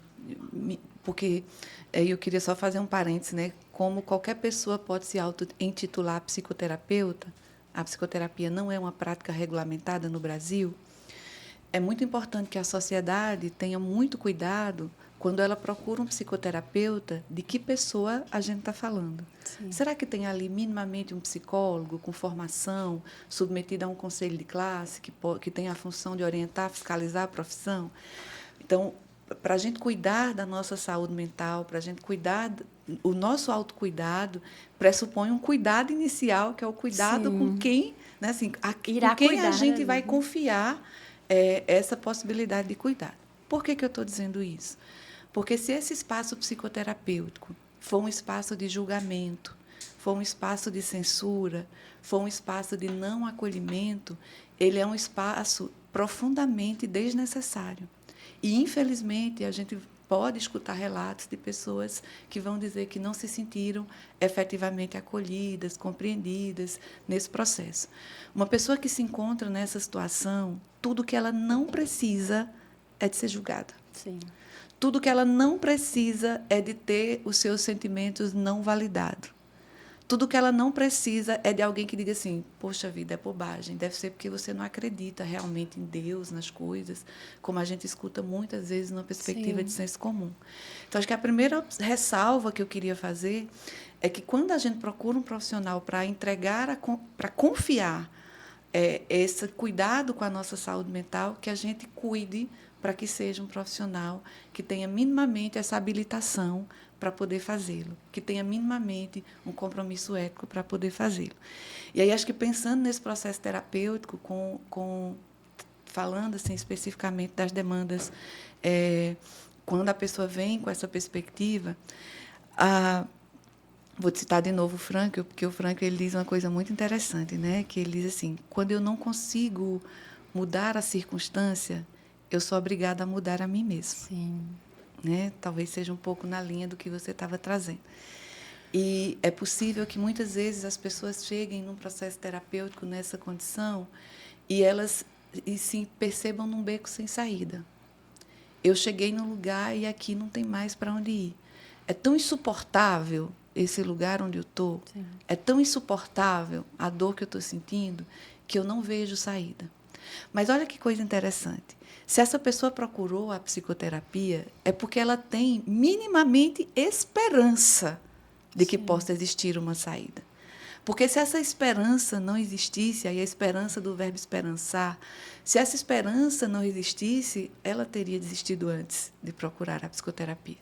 porque eu queria só fazer um parênteses, né? Como qualquer pessoa pode se auto-intitular psicoterapeuta, a psicoterapia não é uma prática regulamentada no Brasil. É muito importante que a sociedade tenha muito cuidado quando ela procura um psicoterapeuta, de que pessoa a gente está falando. Sim. Será que tem ali minimamente um psicólogo com formação, submetido a um conselho de classe, que tem a função de orientar, fiscalizar a profissão? Então, para a gente cuidar da nossa saúde mental, para a gente cuidar, o nosso autocuidado pressupõe um cuidado inicial, que é o cuidado com quem, né, assim, com quem a gente vai confiar essa possibilidade de cuidado. Por que eu estou dizendo isso? Porque se esse espaço psicoterapêutico for um espaço de julgamento, for um espaço de censura, for um espaço de não acolhimento, ele é um espaço profundamente desnecessário. E, infelizmente, a gente pode escutar relatos de pessoas que vão dizer que não se sentiram efetivamente acolhidas, compreendidas nesse processo. Uma pessoa que se encontra nessa situação, tudo que ela não precisa é de ser julgada. Sim. Tudo que ela não precisa é de ter os seus sentimentos não validados. Tudo que ela não precisa é de alguém que diga assim, poxa vida, é bobagem, deve ser porque você não acredita realmente em Deus, nas coisas, como a gente escuta muitas vezes numa perspectiva de senso comum. Então, acho que a primeira ressalva que eu queria fazer é que quando a gente procura um profissional para entregar, para confiar esse cuidado com a nossa saúde mental, que a gente cuide para que seja um profissional que tenha minimamente essa habilitação para poder fazê-lo, que tenha minimamente um compromisso ético para poder fazê-lo. E aí, acho que pensando nesse processo terapêutico, falando assim, especificamente das demandas, quando a pessoa vem com essa perspectiva, vou citar de novo o Frankl, porque o Frankl ele diz uma coisa muito interessante, né? Que ele diz assim, quando eu não consigo mudar a circunstância, eu sou obrigada a mudar a mim mesma. Sim. Né? Talvez seja um pouco na linha do que você estava trazendo. E é possível que muitas vezes as pessoas cheguem num processo terapêutico nessa condição e elas se percebam num beco sem saída. Eu cheguei num lugar e aqui não tem mais para onde ir. É tão insuportável esse lugar onde eu estou, é tão insuportável a dor que eu estou sentindo, que eu não vejo saída. Mas olha que coisa interessante. Se essa pessoa procurou a psicoterapia, é porque ela tem minimamente esperança de que possa existir uma saída. Porque se essa esperança não existisse, aí a esperança do verbo esperançar, se essa esperança não existisse, ela teria desistido antes de procurar a psicoterapia.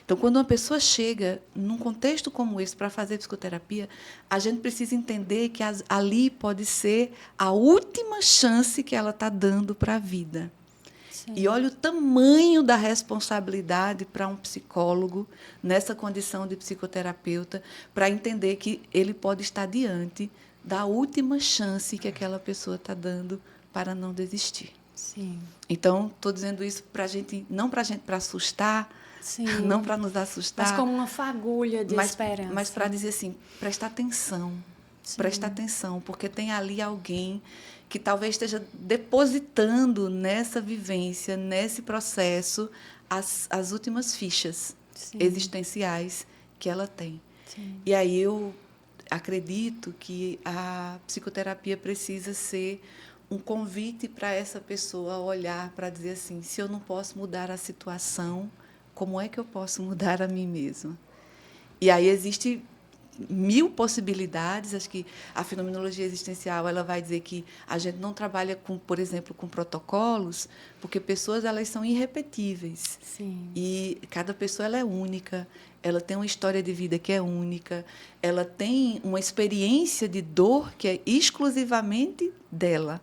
Então, quando uma pessoa chega num contexto como esse para fazer psicoterapia, a gente precisa entender que ali pode ser a última chance que ela está dando para a vida. Sim. E olha o tamanho da responsabilidade para um psicólogo, nessa condição de psicoterapeuta, para entender que ele pode estar diante da última chance que aquela pessoa está dando para não desistir. Sim. Então, estou dizendo isso para a gente, não para assustar, sim, não para nos assustar. Mas como uma fagulha de esperança. Mas para dizer assim, presta atenção. Sim. Presta atenção, porque tem ali alguém que talvez esteja depositando nessa vivência, nesse processo, as últimas fichas, sim, existenciais que ela tem. Sim. E aí eu acredito que a psicoterapia precisa ser um convite para essa pessoa olhar para dizer assim, se eu não posso mudar a situação, como é que eu posso mudar a mim mesma? E aí existe 1000 possibilidades. Acho que a fenomenologia existencial ela vai dizer que a gente não trabalha com, por exemplo, com protocolos, porque pessoas elas são irrepetíveis. Sim. E cada pessoa ela é única, ela tem uma história de vida que é única, ela tem uma experiência de dor que é exclusivamente dela.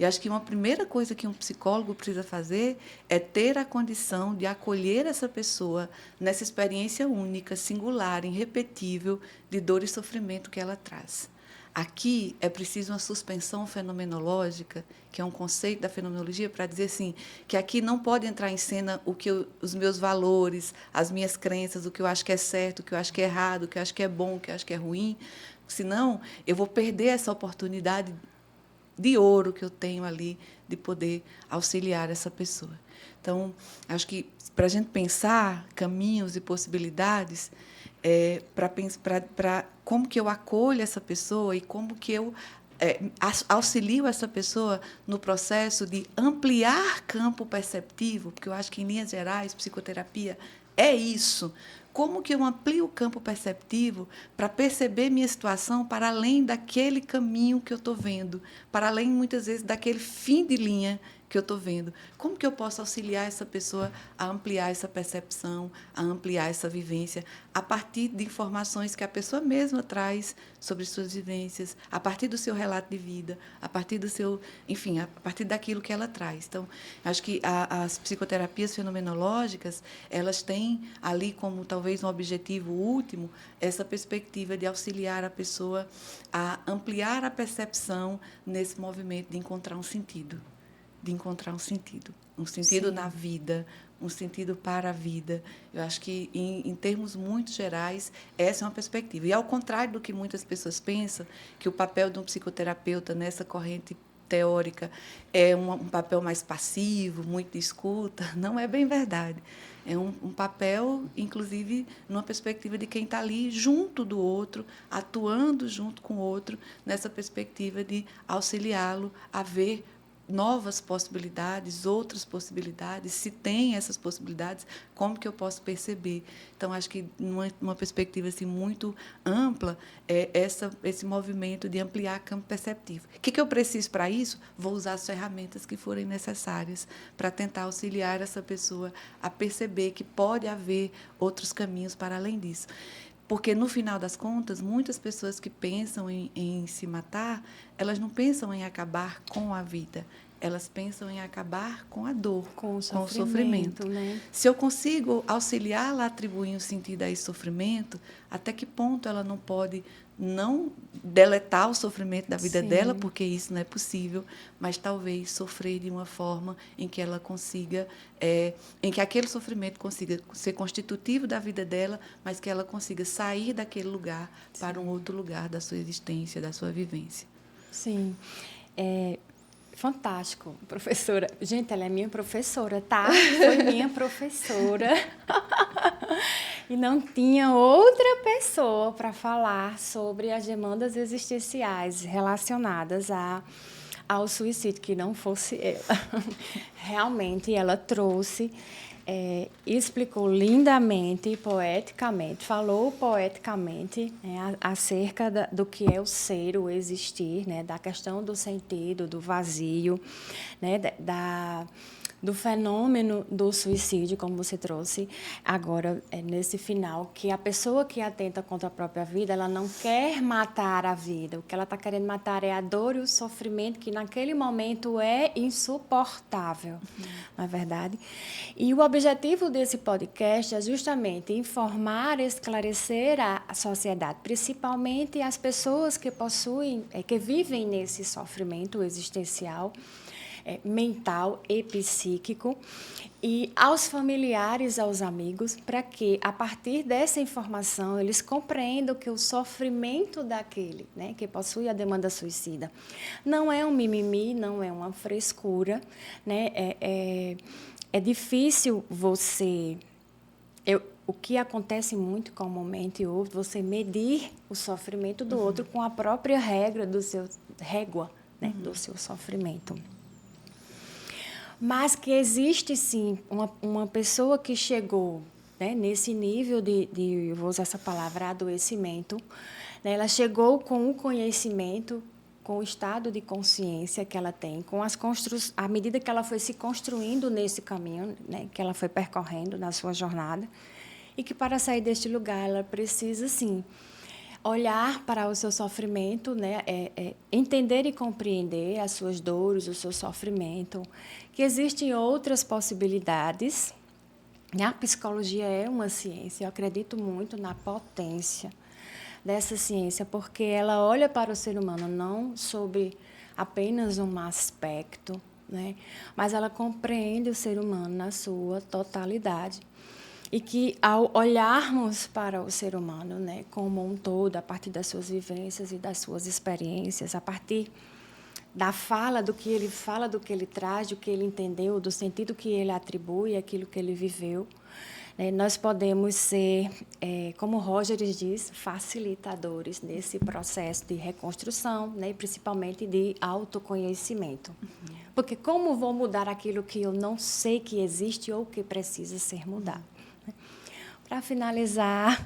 E acho que uma primeira coisa que um psicólogo precisa fazer é ter a condição de acolher essa pessoa nessa experiência única, singular, irrepetível de dor e sofrimento que ela traz. Aqui é preciso uma suspensão fenomenológica, que é um conceito da fenomenologia, para dizer assim, que aqui não pode entrar em cena os meus valores, as minhas crenças, o que eu acho que é certo, o que eu acho que é errado, o que eu acho que é bom, o que eu acho que é ruim. Senão, eu vou perder essa oportunidade de ouro que eu tenho ali de poder auxiliar essa pessoa. Então, acho que para a gente pensar caminhos e possibilidades, para como que eu acolho essa pessoa e como que eu auxilio essa pessoa no processo de ampliar campo perceptivo, porque eu acho que, em linhas gerais, psicoterapia é isso. Como que eu amplio o campo perceptivo para perceber minha situação para além daquele caminho que eu estou vendo, para além, muitas vezes, daquele fim de linha que eu estou vendo? Como que eu posso auxiliar essa pessoa a ampliar essa percepção, a ampliar essa vivência, a partir de informações que a pessoa mesma traz sobre suas vivências, a partir do seu relato de vida, a partir do seu, enfim, a partir daquilo que ela traz. Então, acho que as psicoterapias fenomenológicas, elas têm ali como talvez um objetivo último essa perspectiva de auxiliar a pessoa a ampliar a percepção nesse movimento de encontrar um sentido. Um sentido Sim. na vida, um sentido para a vida. Eu acho que, em termos muito gerais, essa é uma perspectiva. E, ao contrário do que muitas pessoas pensam, que o papel de um psicoterapeuta nessa corrente teórica é um papel mais passivo, muito de escuta, não é bem verdade. É um papel, inclusive, numa perspectiva de quem está ali junto do outro, atuando junto com o outro, nessa perspectiva de auxiliá-lo a ver novas possibilidades, outras possibilidades, se tem essas possibilidades, como que eu posso perceber? Então, acho que, numa perspectiva assim, muito ampla, esse movimento de ampliar campo perceptivo. O que eu preciso para isso? Vou usar as ferramentas que forem necessárias para tentar auxiliar essa pessoa a perceber que pode haver outros caminhos para além disso. Porque, no final das contas, muitas pessoas que pensam em se matar, elas não pensam em acabar com a vida, elas pensam em acabar com a dor, Com o com o sofrimento. né? Se eu consigo auxiliá-la a atribuir um sentido a esse sofrimento, até que ponto ela não pode não deletar o sofrimento da vida Sim. dela, porque isso não é possível, mas talvez sofrer de uma forma em que ela consiga, em que aquele sofrimento consiga ser constitutivo da vida dela, mas que ela consiga sair daquele lugar para um outro lugar da sua existência, da sua vivência. Sim. Fantástico, professora. Gente, ela é minha professora, tá? Foi minha professora. E não tinha outra pessoa para falar sobre as demandas existenciais relacionadas ao suicídio, que não fosse ela. Realmente, ela trouxe, explicou lindamente, poeticamente, falou poeticamente, né, acerca do que é o ser, o existir, né, da questão do sentido, do vazio, né, do fenômeno do suicídio, como você trouxe agora, nesse final, que a pessoa que atenta contra a própria vida, ela não quer matar a vida. O que ela está querendo matar é a dor e o sofrimento, que naquele momento é insuportável, não é verdade? E o objetivo desse podcast é justamente informar, esclarecer a sociedade, principalmente as pessoas que possuem, que vivem nesse sofrimento existencial, mental e psíquico, e aos familiares, aos amigos, para que, a partir dessa informação, eles compreendam que o sofrimento daquele, né, que possui a demanda suicida não é um mimimi, não é uma frescura, né, é difícil você... O que acontece muito comumente hoje, você medir o sofrimento do outro com a própria régua, né, do seu sofrimento. Mas que existe, sim, uma pessoa que chegou, né, nesse nível eu vou usar essa palavra, adoecimento, né, ela chegou com o conhecimento, com o estado de consciência que ela tem, com à medida que ela foi se construindo nesse caminho, né, que ela foi percorrendo na sua jornada, e que, para sair deste lugar, ela precisa, sim, olhar para o seu sofrimento, né? Entender e compreender as suas dores, o seu sofrimento, que existem outras possibilidades. A psicologia é uma ciência, eu acredito muito na potência dessa ciência, porque ela olha para o ser humano não sobre apenas um aspecto, né? Mas ela compreende o ser humano na sua totalidade. E que, ao olharmos para o ser humano, né, como um todo, a partir das suas vivências e das suas experiências, a partir da fala, do que ele traz, do que ele entendeu, do sentido que ele atribui àquilo que ele viveu, né, nós podemos ser, como Rogers diz, facilitadores nesse processo de reconstrução, né, principalmente de autoconhecimento. Porque como vou mudar aquilo que eu não sei que existe ou que precisa ser mudado? Para finalizar,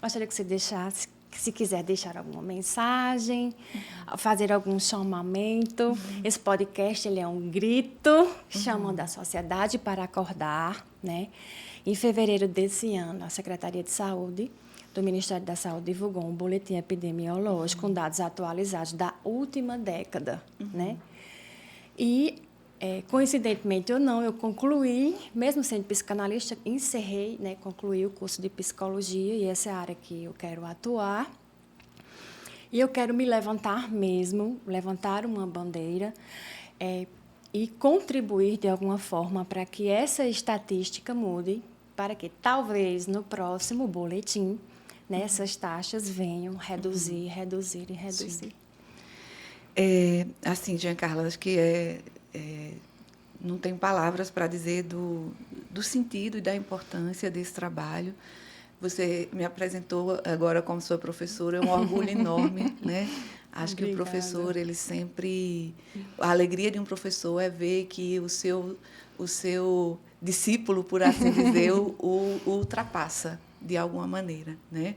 gostaria que você deixasse se quiser deixar alguma mensagem, fazer algum chamamento. Esse podcast ele é um grito chamando a sociedade para acordar, né? Em fevereiro desse ano, a Secretaria de Saúde do Ministério da Saúde divulgou um boletim epidemiológico com dados atualizados da última década, né? E, coincidentemente ou não, eu concluí, mesmo sendo psicanalista, encerrei, né, concluí o curso de psicologia, e essa é a área que eu quero atuar. E eu quero me levantar mesmo, levantar uma bandeira e contribuir de alguma forma para que essa estatística mude, para que talvez no próximo boletim, né, essas taxas venham reduzir, reduzir e reduzir. Assim, Giancarla, acho que não tenho palavras para dizer do sentido e da importância desse trabalho. Você me apresentou agora como sua professora, é um orgulho enorme, né? Acho que o professor, ele sempre... A alegria de um professor é ver que o seu discípulo, por assim dizer, o ultrapassa de alguma maneira, né?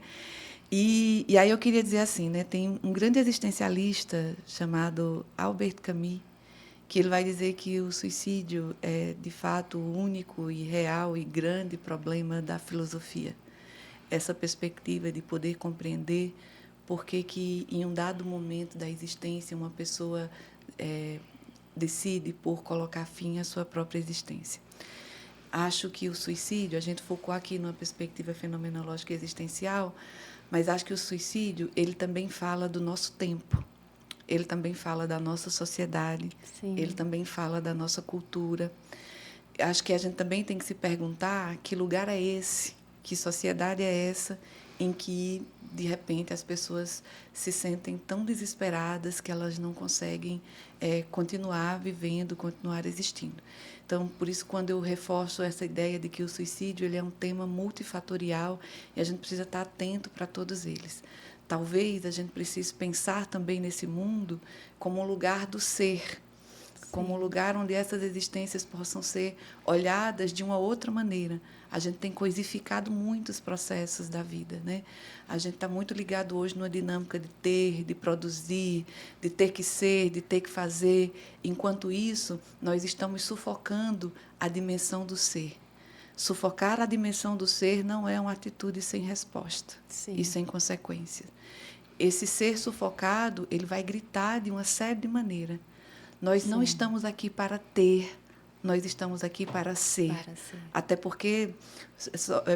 E aí eu queria dizer assim, né? Tem um grande existencialista chamado Albert Camus, que ele vai dizer que o suicídio é, de fato, o único e real e grande problema da filosofia. Essa perspectiva de poder compreender por que em um dado momento da existência uma pessoa decide por colocar fim à sua própria existência. Acho que o suicídio, a gente focou aqui numa perspectiva fenomenológica e existencial, mas acho que o suicídio, ele também fala do nosso tempo, ele também fala da nossa sociedade, Sim. Ele também fala da nossa cultura. Acho que a gente também tem que se perguntar que lugar é esse, que sociedade é essa em que, de repente, as pessoas se sentem tão desesperadas que elas não conseguem continuar vivendo, continuar existindo. Então, por isso, quando eu reforço essa ideia de que o suicídio ele é um tema multifatorial e a gente precisa estar atento para todos eles. Talvez a gente precise pensar também nesse mundo como um lugar do ser, como um lugar onde essas existências possam ser olhadas de uma outra maneira. A gente tem coisificado muitos processos da vida, né? A gente está muito ligado hoje numa dinâmica de ter, de produzir, de ter que ser, de ter que fazer. Enquanto isso, nós estamos sufocando a dimensão do ser. Sufocar a dimensão do ser não é uma atitude sem resposta. Sim. E sem consequências. Esse ser sufocado, ele vai gritar de uma série de maneiras. Nós Sim. não estamos aqui para ter, nós estamos aqui para ser. Até porque,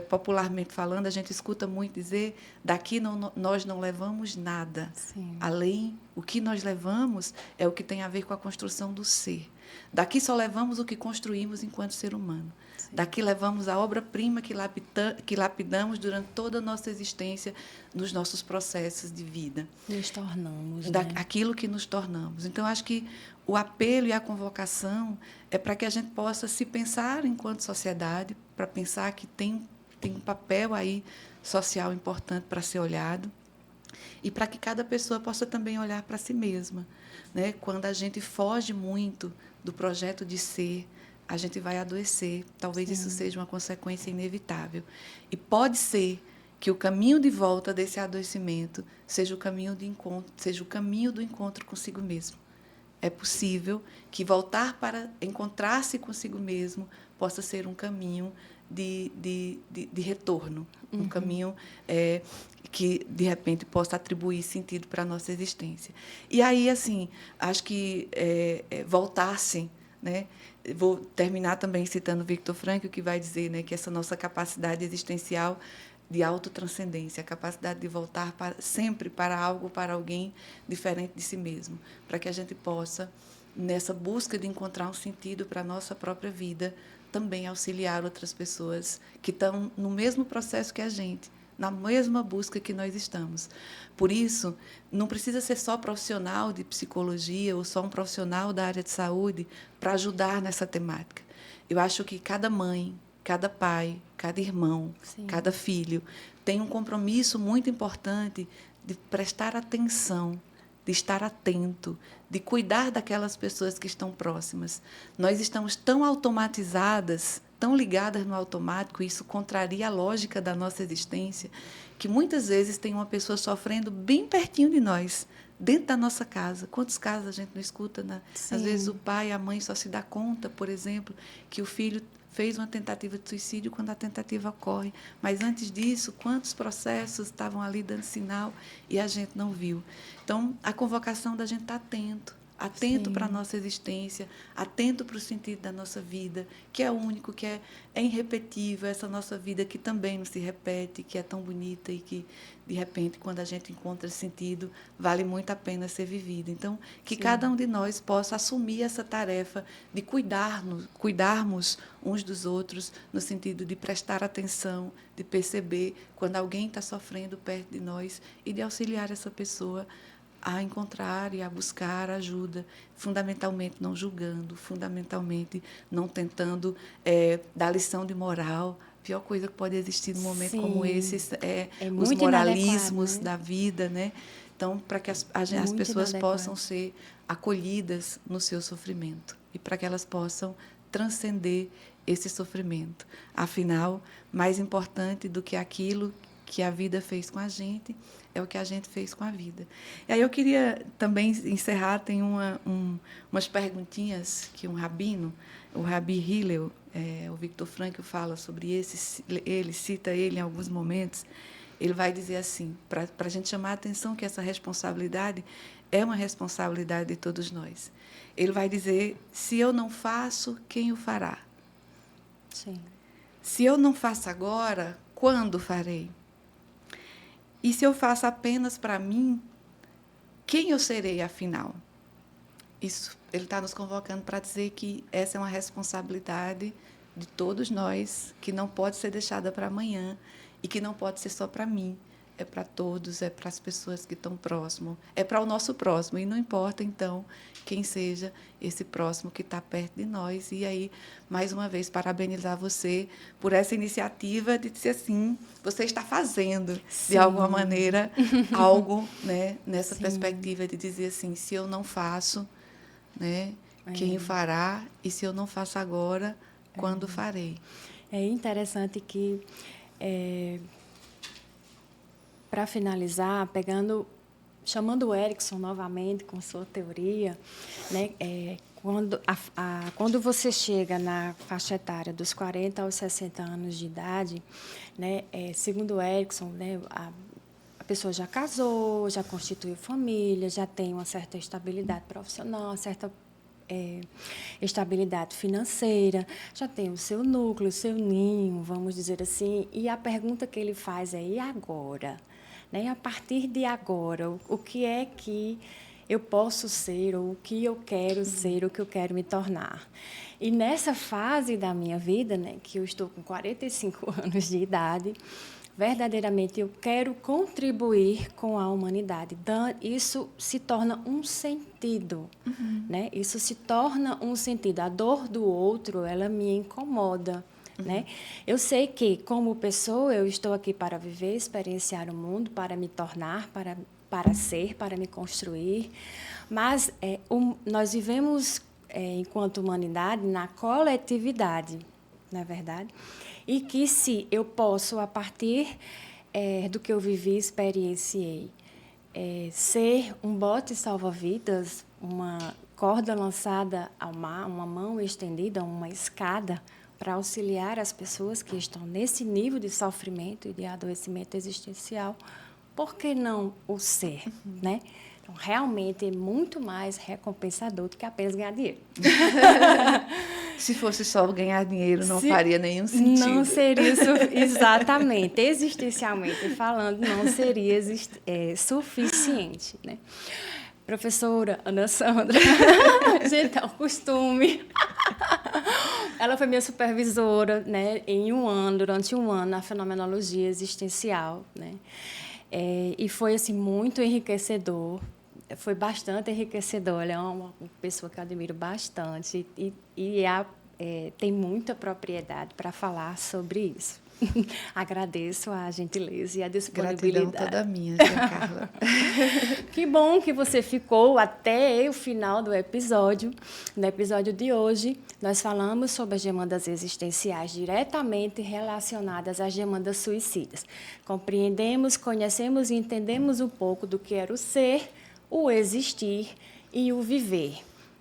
popularmente falando, a gente escuta muito dizer, daqui nós não levamos nada. Sim. Além, o que nós levamos é o que tem a ver com a construção do ser. Daqui só levamos o que construímos enquanto ser humano. Sim. Daqui levamos a obra-prima que lapidamos durante toda a nossa existência nos nossos processos de vida. Nos tornamos, aquilo que nos tornamos. Então, acho que o apelo e a convocação é para que a gente possa se pensar enquanto sociedade, para pensar que tem um papel aí social importante para ser olhado, e para que cada pessoa possa também olhar para si mesma, né? Quando a gente foge muito do projeto de ser, a gente vai adoecer. Talvez Sim. isso seja uma consequência inevitável. E pode ser que o caminho de volta desse adoecimento seja o caminho de encontro, seja o caminho do encontro consigo mesmo. É possível que voltar para encontrar-se consigo mesmo possa ser um caminho de retorno, um caminho que, de repente, possa atribuir sentido para a nossa existência. E aí, assim, acho que voltar-se, né? Vou terminar também citando Viktor Frankl, que vai dizer, né, que essa nossa capacidade existencial de autotranscendência, a capacidade de voltar sempre para algo, para alguém diferente de si mesmo, para que a gente possa, nessa busca de encontrar um sentido para a nossa própria vida, também auxiliar outras pessoas que estão no mesmo processo que a gente, na mesma busca que nós estamos. Por isso, não precisa ser só profissional de psicologia ou só um profissional da área de saúde para ajudar nessa temática. Eu acho que cada mãe, cada pai, cada irmão, Sim. cada filho tem um compromisso muito importante de prestar atenção, de estar atento, de cuidar daquelas pessoas que estão próximas. Nós estamos tão automatizadas tão ligadas no automático, isso contraria a lógica da nossa existência, que muitas vezes tem uma pessoa sofrendo bem pertinho de nós, dentro da nossa casa. Quantos casos a gente não escuta, né? Às vezes o pai e a mãe só se dá conta, por exemplo, que o filho fez uma tentativa de suicídio quando a tentativa ocorre. Mas, antes disso, quantos processos estavam ali dando sinal e a gente não viu? Então, a convocação da gente estar atento para a nossa existência, atento para o sentido da nossa vida, que é único, que é irrepetível, essa nossa vida que também não se repete, que é tão bonita e que, de repente, quando a gente encontra sentido, vale muito a pena ser vivida. Então, que cada um de nós possa assumir essa tarefa de cuidarmos uns dos outros, no sentido de prestar atenção, de perceber quando alguém está sofrendo perto de nós e de auxiliar essa pessoa a encontrar e a buscar ajuda, fundamentalmente não julgando, fundamentalmente não tentando dar lição de moral. A pior coisa que pode existir num momento como esse é os moralismos, né, da vida, né? Então, para que as pessoas possam ser acolhidas no seu sofrimento e para que elas possam transcender esse sofrimento. Afinal, mais importante do que aquilo que a vida fez com a gente é o que a gente fez com a vida. E aí eu queria também encerrar, tem umas perguntinhas que um rabino, o Rabi Hillel, o Viktor Frankl fala sobre ele cita ele em alguns momentos, ele vai dizer assim, para a gente chamar a atenção que essa responsabilidade é uma responsabilidade de todos nós. Ele vai dizer, se eu não faço, quem o fará? Sim. Se eu não faço agora, quando farei? E se eu faço apenas para mim, quem eu serei, afinal? Isso, ele está nos convocando para dizer que essa é uma responsabilidade de todos nós, que não pode ser deixada para amanhã e que não pode ser só para mim. É para todos, é para as pessoas que estão próximo, é para o nosso próximo. E não importa, então, quem seja esse próximo que está perto de nós. E aí, mais uma vez, parabenizar você por essa iniciativa de dizer assim, você está fazendo, de alguma maneira, algo, né, nessa perspectiva de dizer assim, se eu não faço, né, quem fará? E se eu não faço agora, quando farei? É interessante que... para finalizar, chamando o Erickson novamente com sua teoria, né, quando você chega na faixa etária dos 40 aos 60 anos de idade, né, segundo o Erickson, né, a pessoa já casou, já constituiu família, já tem uma certa estabilidade profissional, uma certa estabilidade financeira, já tem o seu núcleo, o seu ninho, vamos dizer assim, e a pergunta que ele faz é, e agora? Né? A partir de agora, o que é que eu posso ser, ou o que eu quero ser, o que eu quero me tornar? E nessa fase da minha vida, né, que eu estou com 45 anos de idade, verdadeiramente eu quero contribuir com a humanidade. Isso se torna um sentido, né? Isso se torna um sentido. A dor do outro, ela me incomoda. Né? Eu sei que, como pessoa, eu estou aqui para viver, experienciar o mundo, para me tornar, para ser, para me construir, mas nós vivemos, enquanto humanidade, na coletividade, não é verdade? E que se eu posso, a partir do que eu vivi, experienciei, ser um bote salva-vidas, uma corda lançada ao mar, uma mão estendida, uma escada, para auxiliar as pessoas que estão nesse nível de sofrimento e de adoecimento existencial, por que não o ser, né? Então, realmente é muito mais recompensador do que apenas ganhar dinheiro. Se fosse só ganhar dinheiro, não faria nenhum sentido. Não seria exatamente, existencialmente falando, não seria suficiente, né? Professora Ana Sandra, gente, é um costume. Ela foi minha supervisora, né, durante um ano, na fenomenologia existencial, né? E foi assim, muito enriquecedor. Foi bastante enriquecedor. Ela é uma pessoa que eu admiro bastante. E tem muita propriedade para falar sobre isso. Agradeço a gentileza e a disponibilidade. Gratidão toda minha, Giancarla. Que bom que você ficou até o final do episódio. No episódio de hoje, nós falamos sobre as demandas existenciais diretamente relacionadas às demandas suicidas. Compreendemos, conhecemos e entendemos um pouco do que era o ser, o existir e o viver,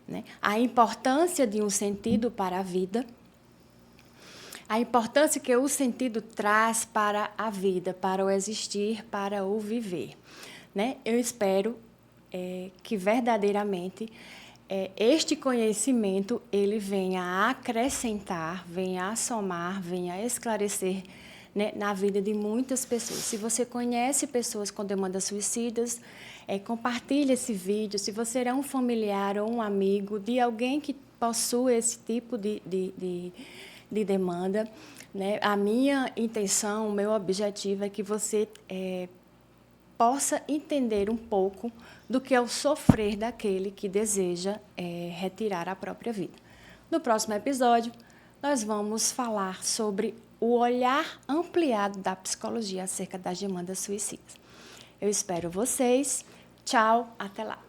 né? A importância de um sentido para a vida, a importância que o sentido traz para a vida, para o existir, para o viver, né? Eu espero que verdadeiramente este conhecimento ele venha a acrescentar, venha a somar, venha a esclarecer, né, na vida de muitas pessoas. Se você conhece pessoas com demandas suicidas, compartilhe esse vídeo. Se você é um familiar ou um amigo de alguém que possui esse tipo de demanda, né? A minha intenção, o meu objetivo é que você possa entender um pouco do que é o sofrer daquele que deseja retirar a própria vida. No próximo episódio, nós vamos falar sobre o olhar ampliado da psicologia acerca das demandas suicidas. Eu espero vocês. Tchau, até lá.